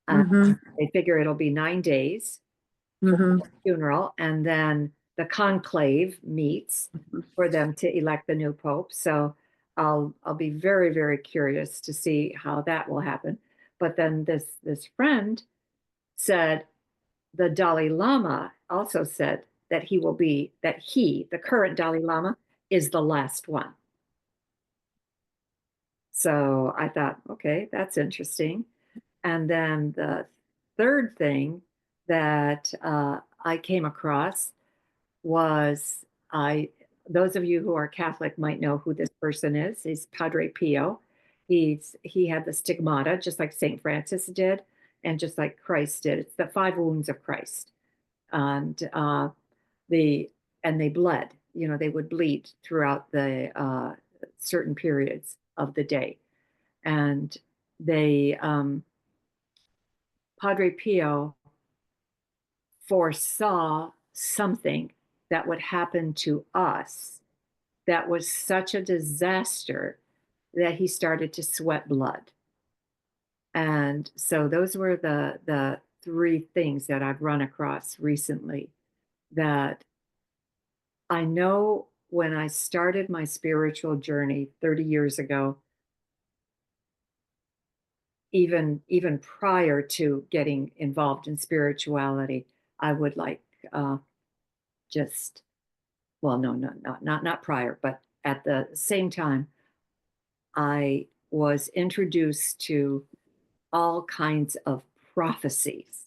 Mm-hmm. they figure it'll be 9 days for Mm-hmm. the funeral, and then the conclave meets for them to elect the new pope. So I'll be very, very curious to see how that will happen. But then this friend said the Dalai Lama also said that the current Dalai Lama, is the last one. So I thought, okay, that's interesting. And then the third thing that I came across was I. Those of you who are Catholic might know who this person is. He's Padre Pio. He had the stigmata just like Saint Francis did, and just like Christ did. It's the five wounds of Christ, and the and they bled. You know, they would bleed throughout the certain periods of the day, and they Padre Pio foresaw something that would happen to us that was such a disaster that he started to sweat blood. And so those were the three things that I've run across recently that I know when I started my spiritual journey 30 years ago, even prior to getting involved in spirituality, I would like just well, no, not prior, but at the same time, I was introduced to all kinds of prophecies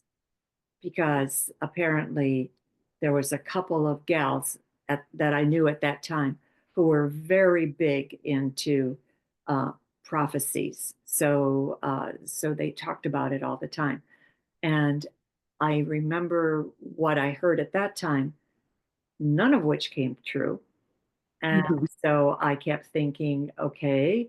because apparently there was a couple of gals that I knew at that time who were very big into uh, prophecies. So they talked about it all the time, and I remember what I heard at that time, none of which came true. And Mm-hmm. so I kept thinking, okay,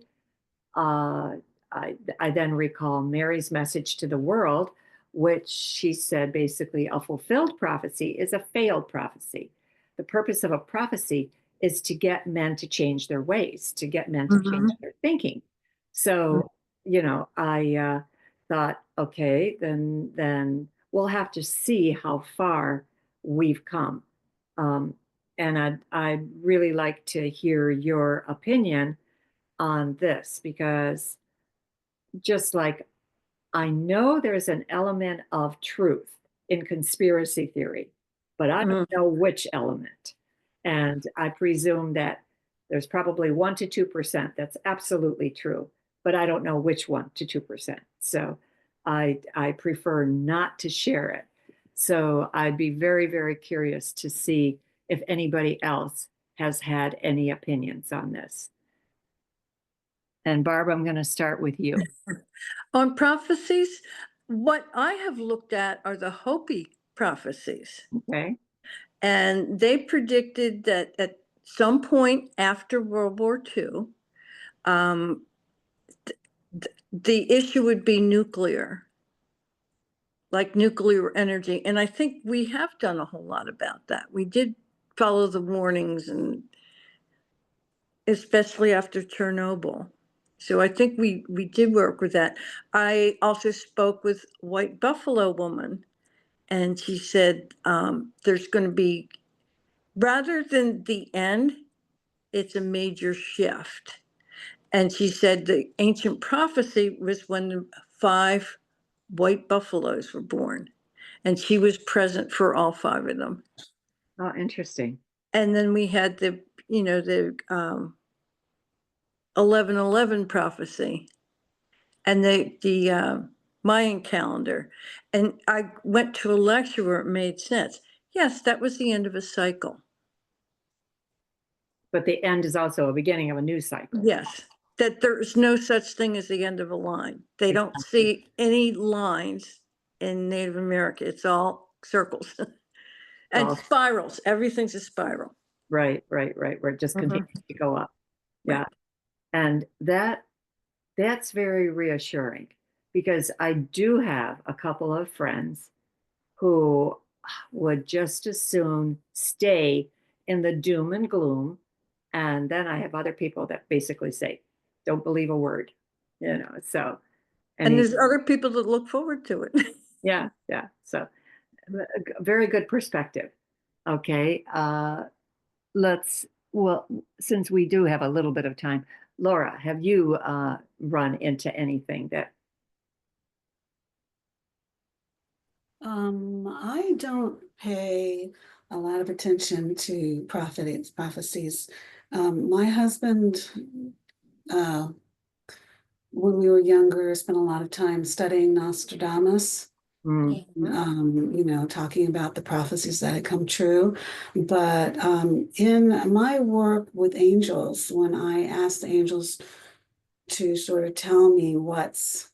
uh, I then recall Mary's message to the world, which she said basically a fulfilled prophecy is a failed prophecy. The purpose of a prophecy is to get men to change their ways, to get men to change their thinking. So, I thought, okay, then we'll have to see how far we've come. Um, and I'd really like to hear your opinion on this because just like I know there's an element of truth in conspiracy theory, but I don't Mm-hmm. know which element. And I presume that there's probably 1 to 2% that's absolutely true, but I don't know which 1 to 2%. So I prefer not to share it. So I'd be very, very curious to see if anybody else has had any opinions on this. And Barb, I'm going to start with you. On prophecies, what I have looked at are the Hopi prophecies. Okay. And they predicted that at some point after World War II, um, the issue would be nuclear, like nuclear energy. And I think we have done a whole lot about that. We did follow the warnings, and especially after Chernobyl. So I think we did work with that. I also spoke with White Buffalo woman, and she said there's going to be, rather than the end, it's a major shift. And she said the ancient prophecy was when the 5 white buffaloes were born, and she was present for all 5 of them. Oh, interesting. And then we had the 11/11 prophecy, and the Mayan calendar. And I went to a lecture where it made sense. Yes, that was the end of a cycle. But the end is also a beginning of a new cycle. Yes, that there's no such thing as the end of a line. They don't see any lines in Native America. It's all circles and Well, spirals. Everything's a spiral. right. Where it just Mhm. continues to go up. Right. Yeah. And that's very reassuring because I do have a couple of friends who would just as soon stay in the doom and gloom. And then I have other people that basically say, don't believe a word, so. And there's other people that look forward to it. Yeah, so a very good perspective. Okay, well, since we do have a little bit of time, Laura, have you run into anything that? I don't pay a lot of attention to prophecies. My husband, when we were younger, spent a lot of time studying Nostradamus. Talking about the prophecies that had come true. But in my work with angels, when I asked the angels to sort of tell me what's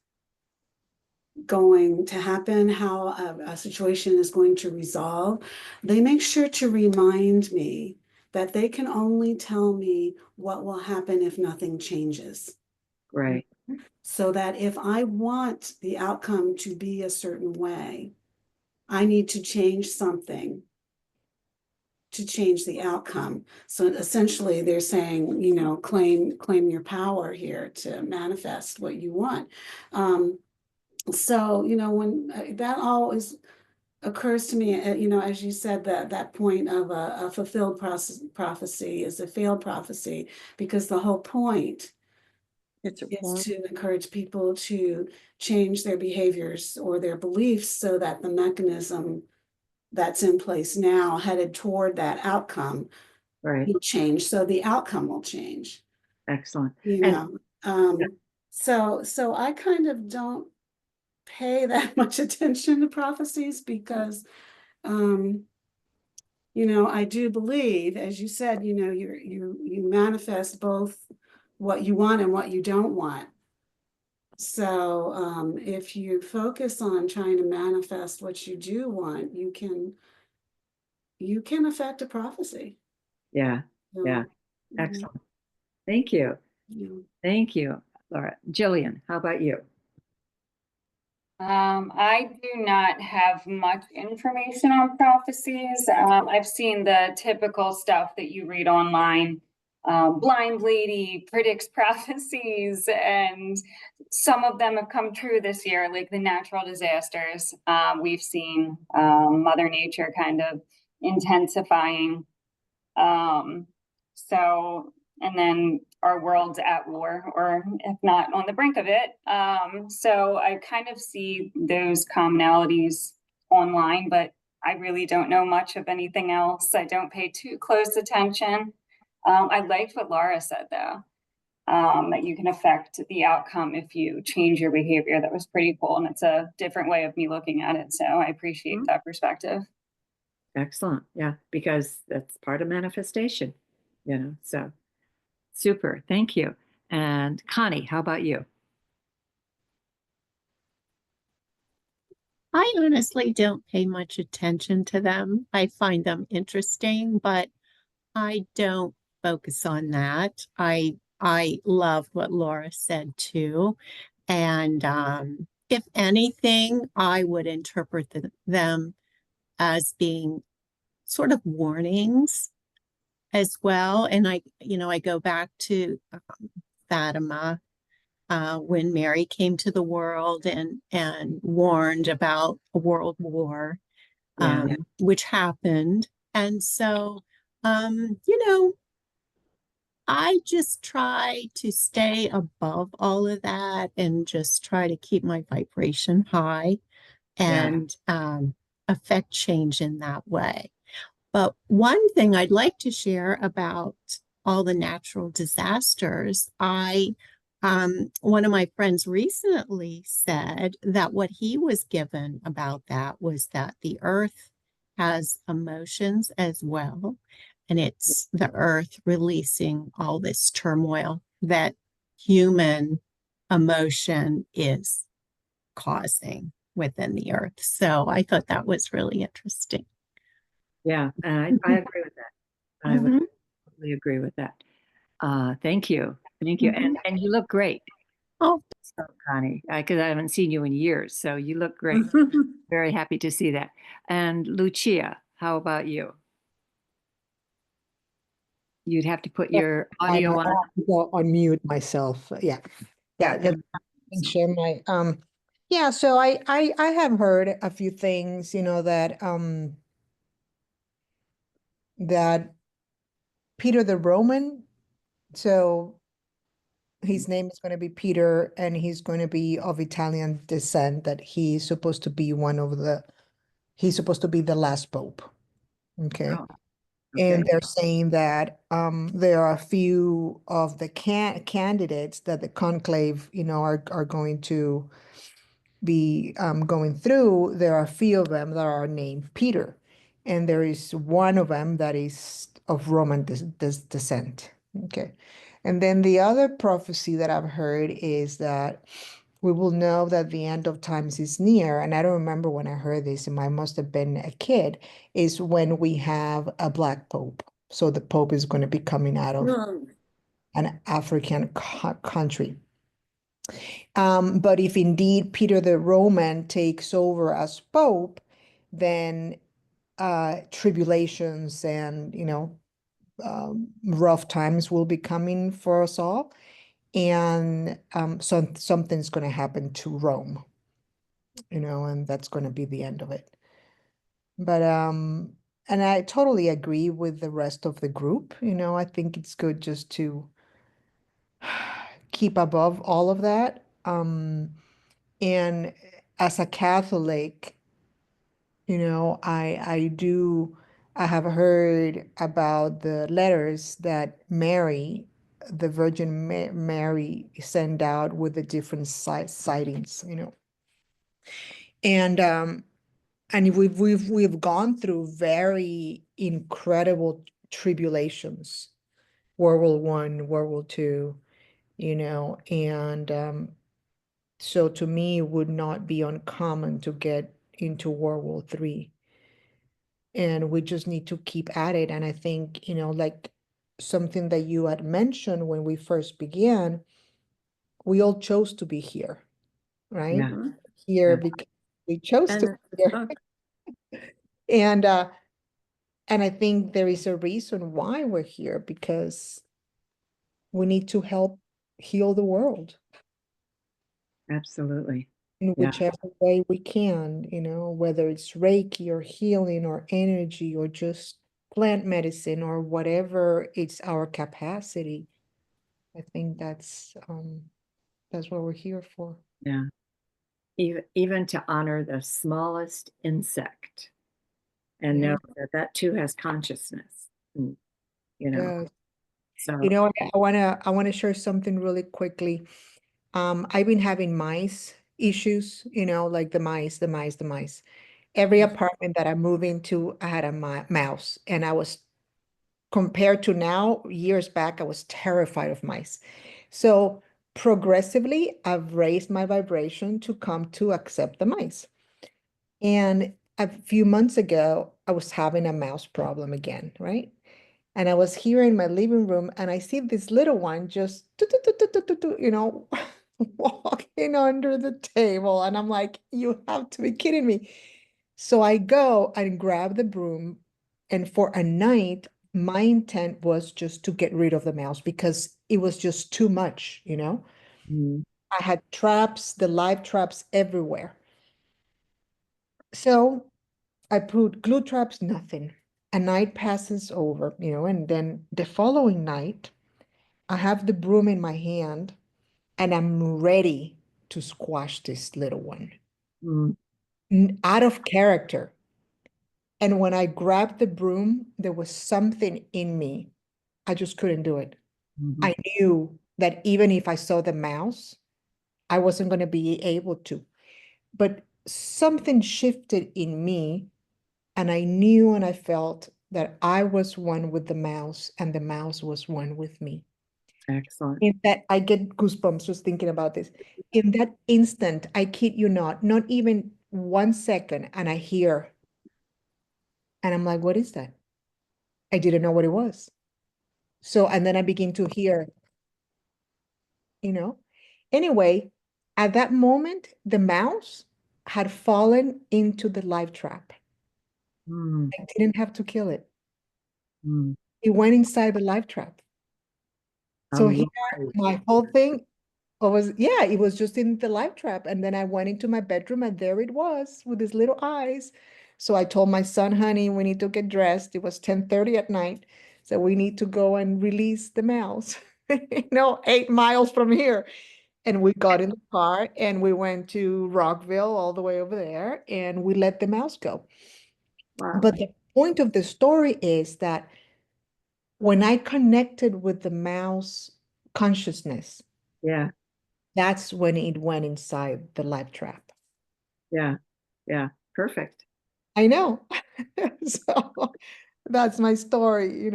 going to happen, how a situation is going to resolve, they make sure to remind me that they can only tell me what will happen if nothing changes. Right. So that if I want the outcome to be a certain way, I need to change something to change the outcome. So essentially they're saying, claim your power here to manifest what you want. So, when that always occurs to me, as you said, that point of a fulfilled prophecy is a failed prophecy, because the whole point is to encourage people to change their behaviors or their beliefs so that the mechanism that's in place now headed toward that outcome will change. So the outcome will change. Excellent. So I kind of don't pay that much attention to prophecies because, I do believe, as you said, you manifest both what you want and what you don't want. So if you focus on trying to manifest what you do want, you can affect a prophecy. Yeah. Excellent. Thank you. Thank you, Laura. Jillian, how about you? I do not have much information on prophecies. I've seen the typical stuff that you read online. Blind lady predicts prophecies, and some of them have come true this year, like the natural disasters. We've seen Mother Nature kind of intensifying. And then our world's at war, or if not on the brink of it. So I kind of see those commonalities online, but I really don't know much of anything else. I don't pay too close attention. I liked what Laura said, though, that you can affect the outcome if you change your behavior. That was pretty cool, and it's a different way of me looking at it. So I appreciate that perspective. Excellent. Yeah, because that's part of manifestation, so super. Thank you. And Connie, how about you? I honestly don't pay much attention to them. I find them interesting, but I don't focus on that. I love what Laura said too. And if anything, I would interpret them as being sort of warnings as well. And I go back to Fatima, when Mary came to the world and warned about a world war, which happened. And so, I just try to stay above all of that and just try to keep my vibration high and affect change in that way. But one thing I'd like to share about all the natural disasters, one of my friends recently said that what he was given about that was that the earth has emotions as well. And it's the earth releasing all this turmoil that human emotion is causing within the earth. So I thought that was really interesting. Yeah, and I agree with that. I would totally agree with that. Thank you. Thank you. And you look great. Oh, so, Connie, because I haven't seen you in years, so you look great. Very happy to see that. And Lucia, how about you? You'd have to put Yeah, your I audio might on. have to go unmute myself. Yeah. Yeah. Yeah. And share my yeah, so I have heard a few things, you know, that Peter the Roman, so his name is going to be Peter, and he's going to be of Italian descent, that he's supposed to be he's supposed to be the last pope. Okay. Oh, And okay. they're saying that there are a few of the candidates that the conclave, you know, are going to be going through. There are a few of them that are named Peter, and there is one of them that is of Roman descent. Okay. And then the other prophecy that I've heard is that we will know that the end of times is near. And I don't remember when I heard this, and I must have been a kid, is when we have a black pope. So the pope is going to be coming out of Mm. an African country. But if indeed Peter the Roman takes over as pope, then tribulations and, you know, rough times will be coming for us all. And so something's going to happen to Rome, you know, and that's going to be the end of it. But and I totally agree with the rest of the group. You know, I think it's good just to keep above all of that. And as a Catholic, you know, I have heard about the letters that Mary, the Virgin Mary, sent out with the different sightings, you know. And we've gone through very incredible tribulations, World War One, World War Two, you know, and so to me, it would not be uncommon to get into World War Three. And we just need to keep at it. And I think, you know, like something that you had mentioned when we first began, we all chose to be here, right? Yeah. Here Yeah. because we chose to And be here. uh, And I think there is a reason why we're here, because we need to help heal the world Absolutely. in Yeah. whichever way we can, you know, whether it's Reiki or healing or energy or just plant medicine or whatever it's our capacity. I think that's what we're here for. Yeah. Even to honor the smallest insect and Yeah. know that that too has consciousness. And, you know, Yeah. so You know, I wanna share something really quickly. I've been having mice issues, you know, like the mice. Every apartment that I move into, I had a mouse, and I was, compared to now, years back, I was terrified of mice. So progressively, I've raised my vibration to come to accept the mice. And a few months ago, I was having a mouse problem again, right? And I was here in my living room, and I see this little one just, you know, walking under the table. And I'm like, you have to be kidding me. So I go and grab the broom. And for a night, my intent was just to get rid of the mouse because it was just too much, you know? mm, I had traps, the live traps everywhere. So I put glue traps, nothing. A night passes over, you know, and then the following night, I have the broom in my hand and I'm ready to squash this little one mm, out of character. And when I grabbed the broom, there was something in me. I just couldn't do it. mhm. I knew that even if I saw the mouse, I wasn't going to be able to. But something shifted in me, and I knew and I felt that I was one with the mouse and the mouse was one with me. Excellent. In that, I get goosebumps just thinking about this. In that instant, I kid you not even 1 second, and I hear, and I'm like, what is that? I didn't know what it was. So, and then I begin to hear, you know. Anyway, at that moment, the mouse had fallen into the live trap. Mm, I didn't have to kill it. mm. It went inside the life trap. So here, Alive. my whole thing was, yeah, it was just in the life trap. And then I went into my bedroom and there it was with his little eyes. So I told my son, honey, we need to get dressed. It was 10:30 at night. So we need to go and release the mouse, 8 miles from here. And we got in the car and we went to Rockville all the way over there and we let the mouse go. Wow. But the point of the story is that when I connected with the mouse consciousness, Yeah. that's when it went inside the life trap. Yeah. Yeah. Perfect. I know. So that's my story,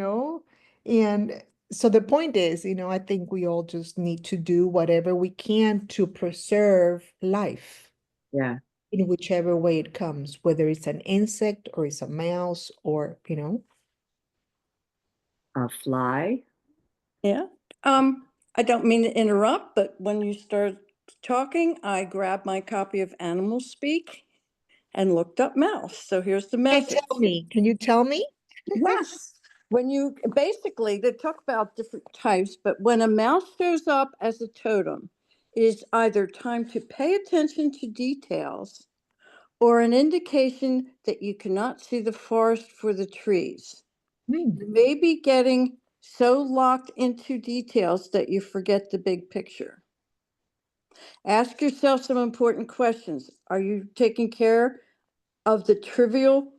And so the point is, I think we all just need to do whatever we can to preserve life Yeah. in whichever way it comes, whether it's an insect or it's a mouse or, A fly. Yeah. I don't mean to interrupt, but when you start talking, I grabbed my copy of Animal Speak and looked up mouse. So here's the Hey, message. tell me, can you tell me? Yes. When you basically, they talk about different types, but when a mouse shows up as a totem, it is either time to pay attention to details or an indication that you cannot see the forest for the trees. Hmm. You may be getting so locked into details that you forget the big picture. Ask yourself some important questions. Are you taking care of the trivial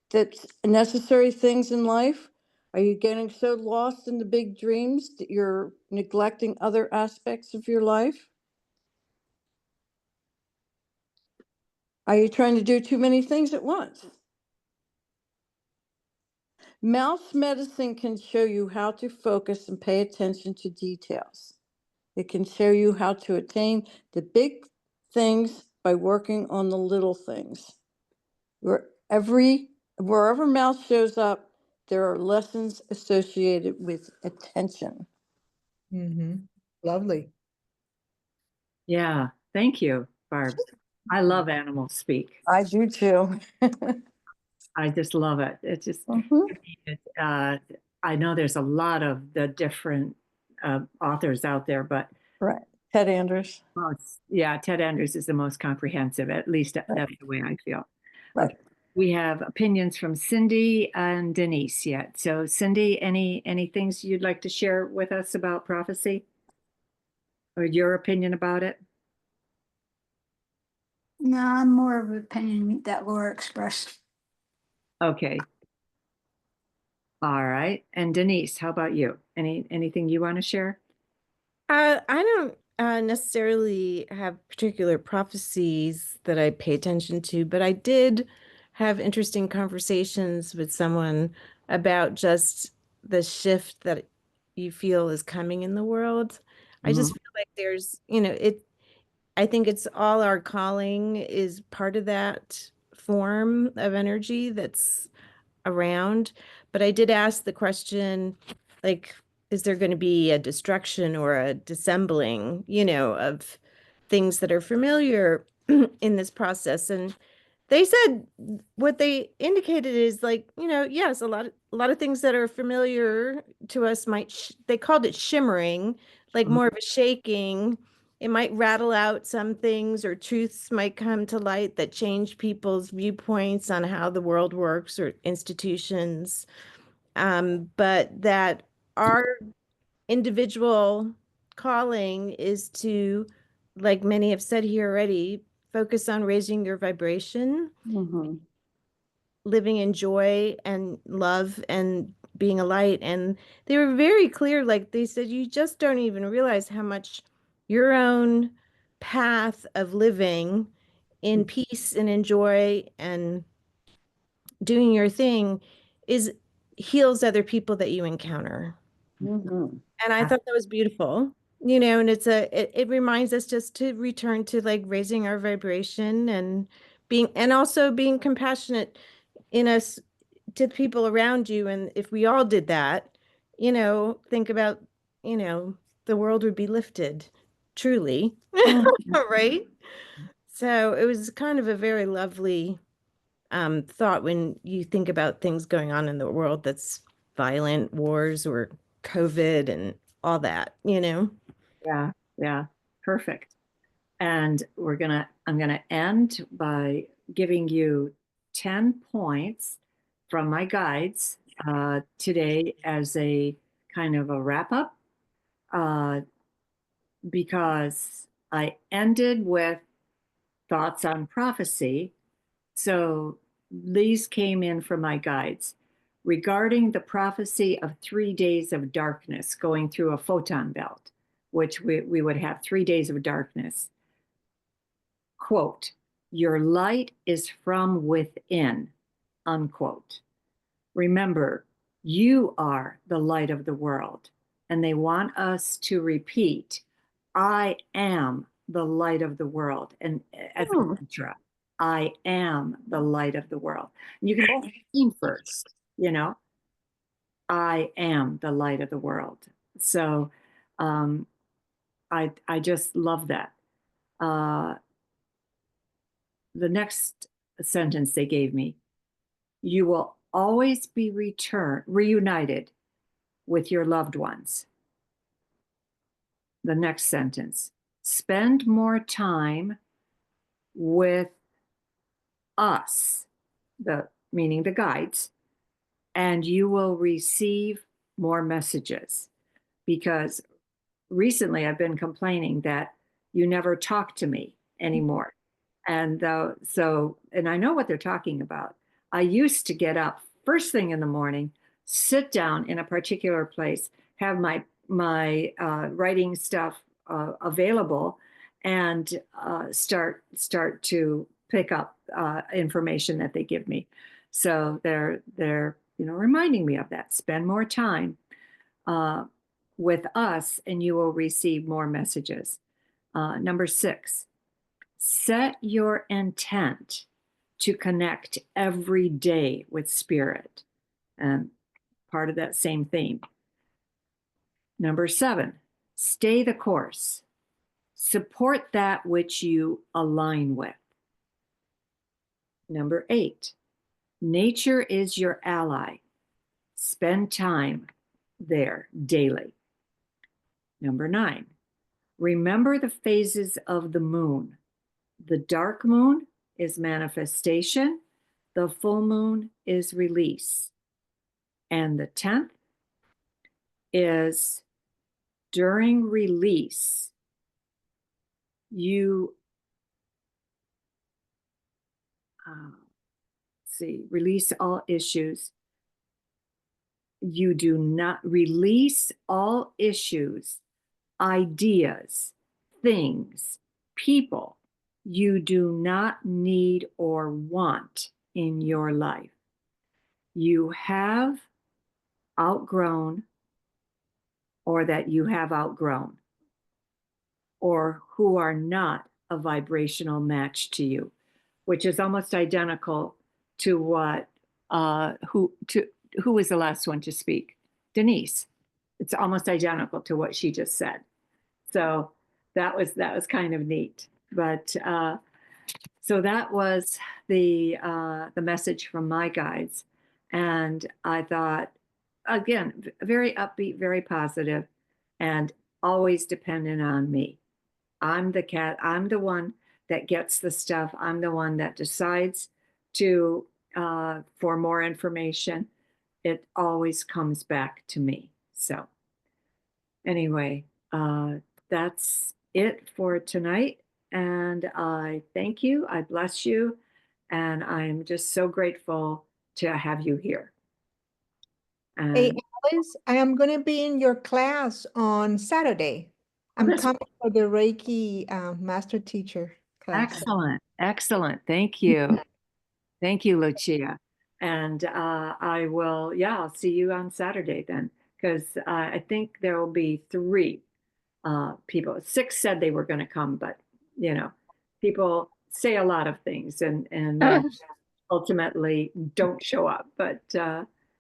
that's necessary things in life? Are you getting so lost in the big dreams that you're neglecting other aspects of your life? Are you trying to do too many things at once? Mouse medicine can show you how to focus and pay attention to details. It can show you how to attain the big things by working on the little things. Wherever mouse shows up, there are lessons associated with attention. Mm-hmm. Lovely. Yeah. Thank you, Barb. I love animal speak. I do too. I just love it. It's just, I know there's a lot of the different authors out there, but Right. Ted Andrews. yeah, Ted Andrews is the most comprehensive. At least that's the way I feel. Right. Okay. We have opinions from Cindy and Denise yet. So Cindy, any things you'd like to share with us about prophecy or your opinion about it? No, I'm more of an opinion that Laura expressed. Okay. All right. And Denise, how about you? Anything you want to share? I don't necessarily have particular prophecies that I pay attention to, but I did have interesting conversations with someone about just the shift that you feel is coming in the world. I just feel like there's, I think it's all our calling is part of that form of energy that's around. But I did ask the question, like, is there going to be a destruction or a dissembling, of things that are familiar in this process? And they said what they indicated is like, yes, a lot of things that are familiar to us might they called it shimmering, like more of a shaking. It might rattle out some things, or truths might come to light that change people's viewpoints on how the world works or institutions. But that our individual calling is to, like many have said here already, focus on raising your vibration, living in joy and love and being a light. And they were very clear, like they said, you just don't even realize how much your own path of living in peace and in joy and doing your thing heals other people that you encounter. And I thought that was beautiful, and it reminds us just to return to like raising our vibration and also being compassionate in us to people around you. And if we all did that, think about, the world would be lifted truly, right? So it was kind of a very lovely thought when you think about things going on in the world that's violent wars or COVID and all that, you know? Yeah, yeah, perfect. And I'm gonna end by giving you 10 points from my guides today as a kind of a wrap up, because I ended with thoughts on prophecy. So these came in from my guides regarding the prophecy of 3 days of darkness going through a photon belt, which we would have 3 days of darkness. Quote, your light is from within, unquote. Remember, you are the light of the world. And they want us to repeat, I am the light of the world. And as a mantra, I am the light of the world. And you can both sing first, you know, I am the light of the world. So I just love that. The next sentence they gave me, you will always be reunited with your loved ones. The next sentence, spend more time with us, meaning the guides, and you will receive more messages. Because recently I've been complaining that you never talk to me anymore. And and I know what they're talking about. I used to get up first thing in the morning, sit down in a particular place, have my writing stuff available, and start to pick up information that they give me. So they're reminding me of that. Spend more time with us, and you will receive more messages. Number 6. Set your intent to connect every day with spirit, and part of that same theme. Number 7, stay the course. Support that which you align with. Number 8, nature is your ally. Spend time there daily. Number 9, remember the phases of the moon. The dark moon is manifestation. The full moon is release. And the 10th is during release, you release all issues. You do not release all issues, ideas, things, people you do not need or want in your life. You have outgrown, or that you have outgrown, or who are not a vibrational match to you, which is almost identical to what who was the last one to speak? Denise. It's almost identical to what she just said. So that was kind of neat. But so that was the message from my guides, and I thought, again, very upbeat, very positive, and always dependent on me. I'm the cat. I'm the one that gets the stuff. I'm the one that decides to for more information. It always comes back to me. So anyway, that's it for tonight. And I thank you. I bless you. And I'm just so grateful to have you here. Hey, And Alice, I am going to be in your class on Saturday. I'm that's coming for the Reiki master teacher class. excellent. Excellent. Thank you. Thank you, Lucia. And I will, I'll see you on Saturday then, because I think there will be 3 people. 6 said they were going to come, but people say a lot of things and ultimately don't show up. But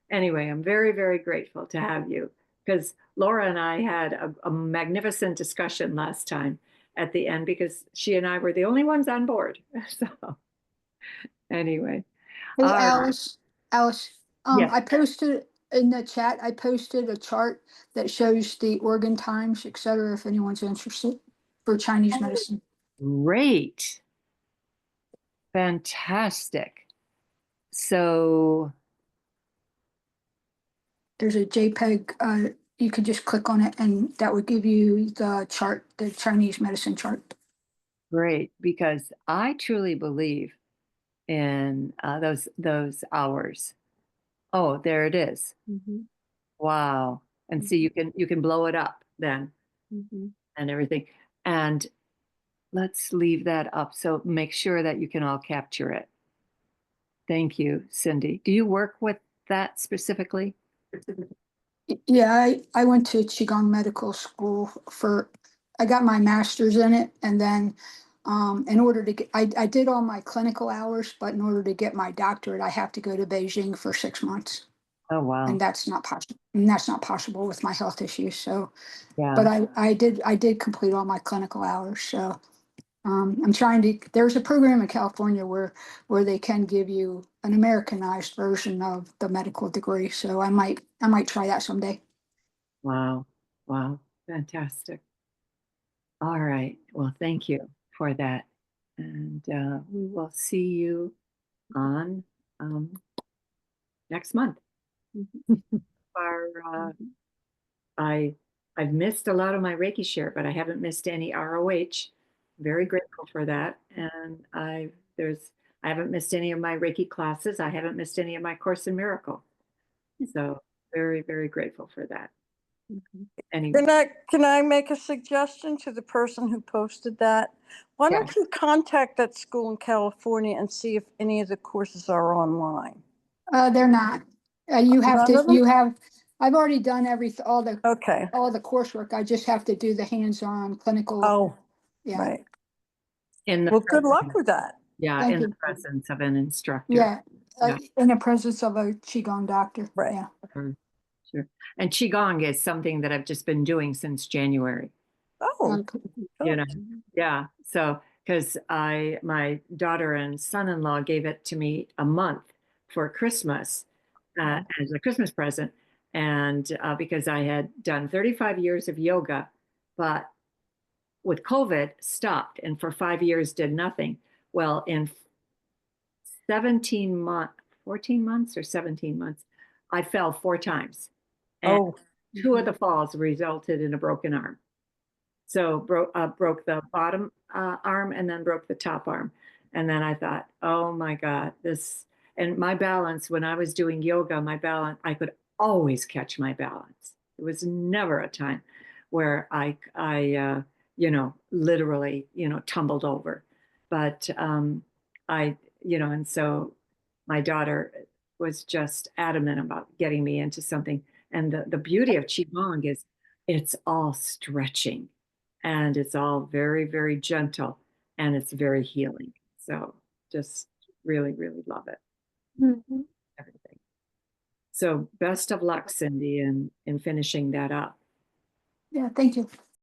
anyway, I'm very, very grateful to have you, because Laura and I had a magnificent discussion last time at the end, because she and I were the only ones on board. So anyway. Hey, All right. Alice, Yes. I posted in the chat, I posted a chart that shows the organ times, et cetera, if anyone's interested for Chinese medicine. Great. Fantastic. So, There's a JPEG, you could just click on it and that would give you the chart, the Chinese medicine chart. great, because I truly believe in those hours. Oh, there it is. Wow. And see, you can blow it up then and everything. And let's leave that up. So make sure that you can all capture it. Thank you, Cindy. Do you work with that specifically? Yeah, I went to Qigong Medical School I got my master's in it, and then in order to get, I did all my clinical hours, but in order to get my doctorate, I have to go to Beijing for 6 months, Oh, wow. and that's not possible. And that's not possible with my health issues. So, Yeah. but I did complete all my clinical hours. So I'm trying to. There's a program in California where they can give you an Americanized version of the medical degree. So I might try that someday. Wow. Wow. Fantastic. All right. Well, thank you for that. And we will see you on next month. Our, I've missed a lot of my Reiki share, but I haven't missed any ROH. Very grateful for that. And I haven't missed any of my Reiki classes. I haven't missed any of my Course in Miracle. So very, very grateful for that. Anyway, Can I make a suggestion to the person who posted that? Why don't you contact that school in California and see if any of the courses are online? They're not. You have None to. of them? You have. I've already done all the Okay. coursework. I just have to do the hands-on clinical. Oh, Yeah. right. in the Well, good luck presence- with that. Yeah, Thank in the you. presence of an instructor. Yeah. Yeah. In the presence of a Qigong doctor. Right. Yeah. Sure. And Qigong is something that I've just been doing since January. Oh, You know, yeah. So, because my daughter and son-in-law gave it to me a month for Christmas as a Christmas present. And because I had done 35 years of yoga, but with COVID stopped and for 5 years did nothing. Well, in 14 months or 17 months, I fell 4 times. And oh, 2 of the falls resulted in a broken arm. So broke the bottom arm and then broke the top arm. And then I thought, oh my God, and my balance, when I was doing yoga, my balance, I could always catch my balance. There was never a time where I literally, tumbled over. But and so my daughter was just adamant about getting me into something. And the beauty of Qigong is it's all stretching and it's all very, very gentle and it's very healing. So just really, really love it. Everything. So best of luck, Cindy, in finishing that up. Yeah. Thank you.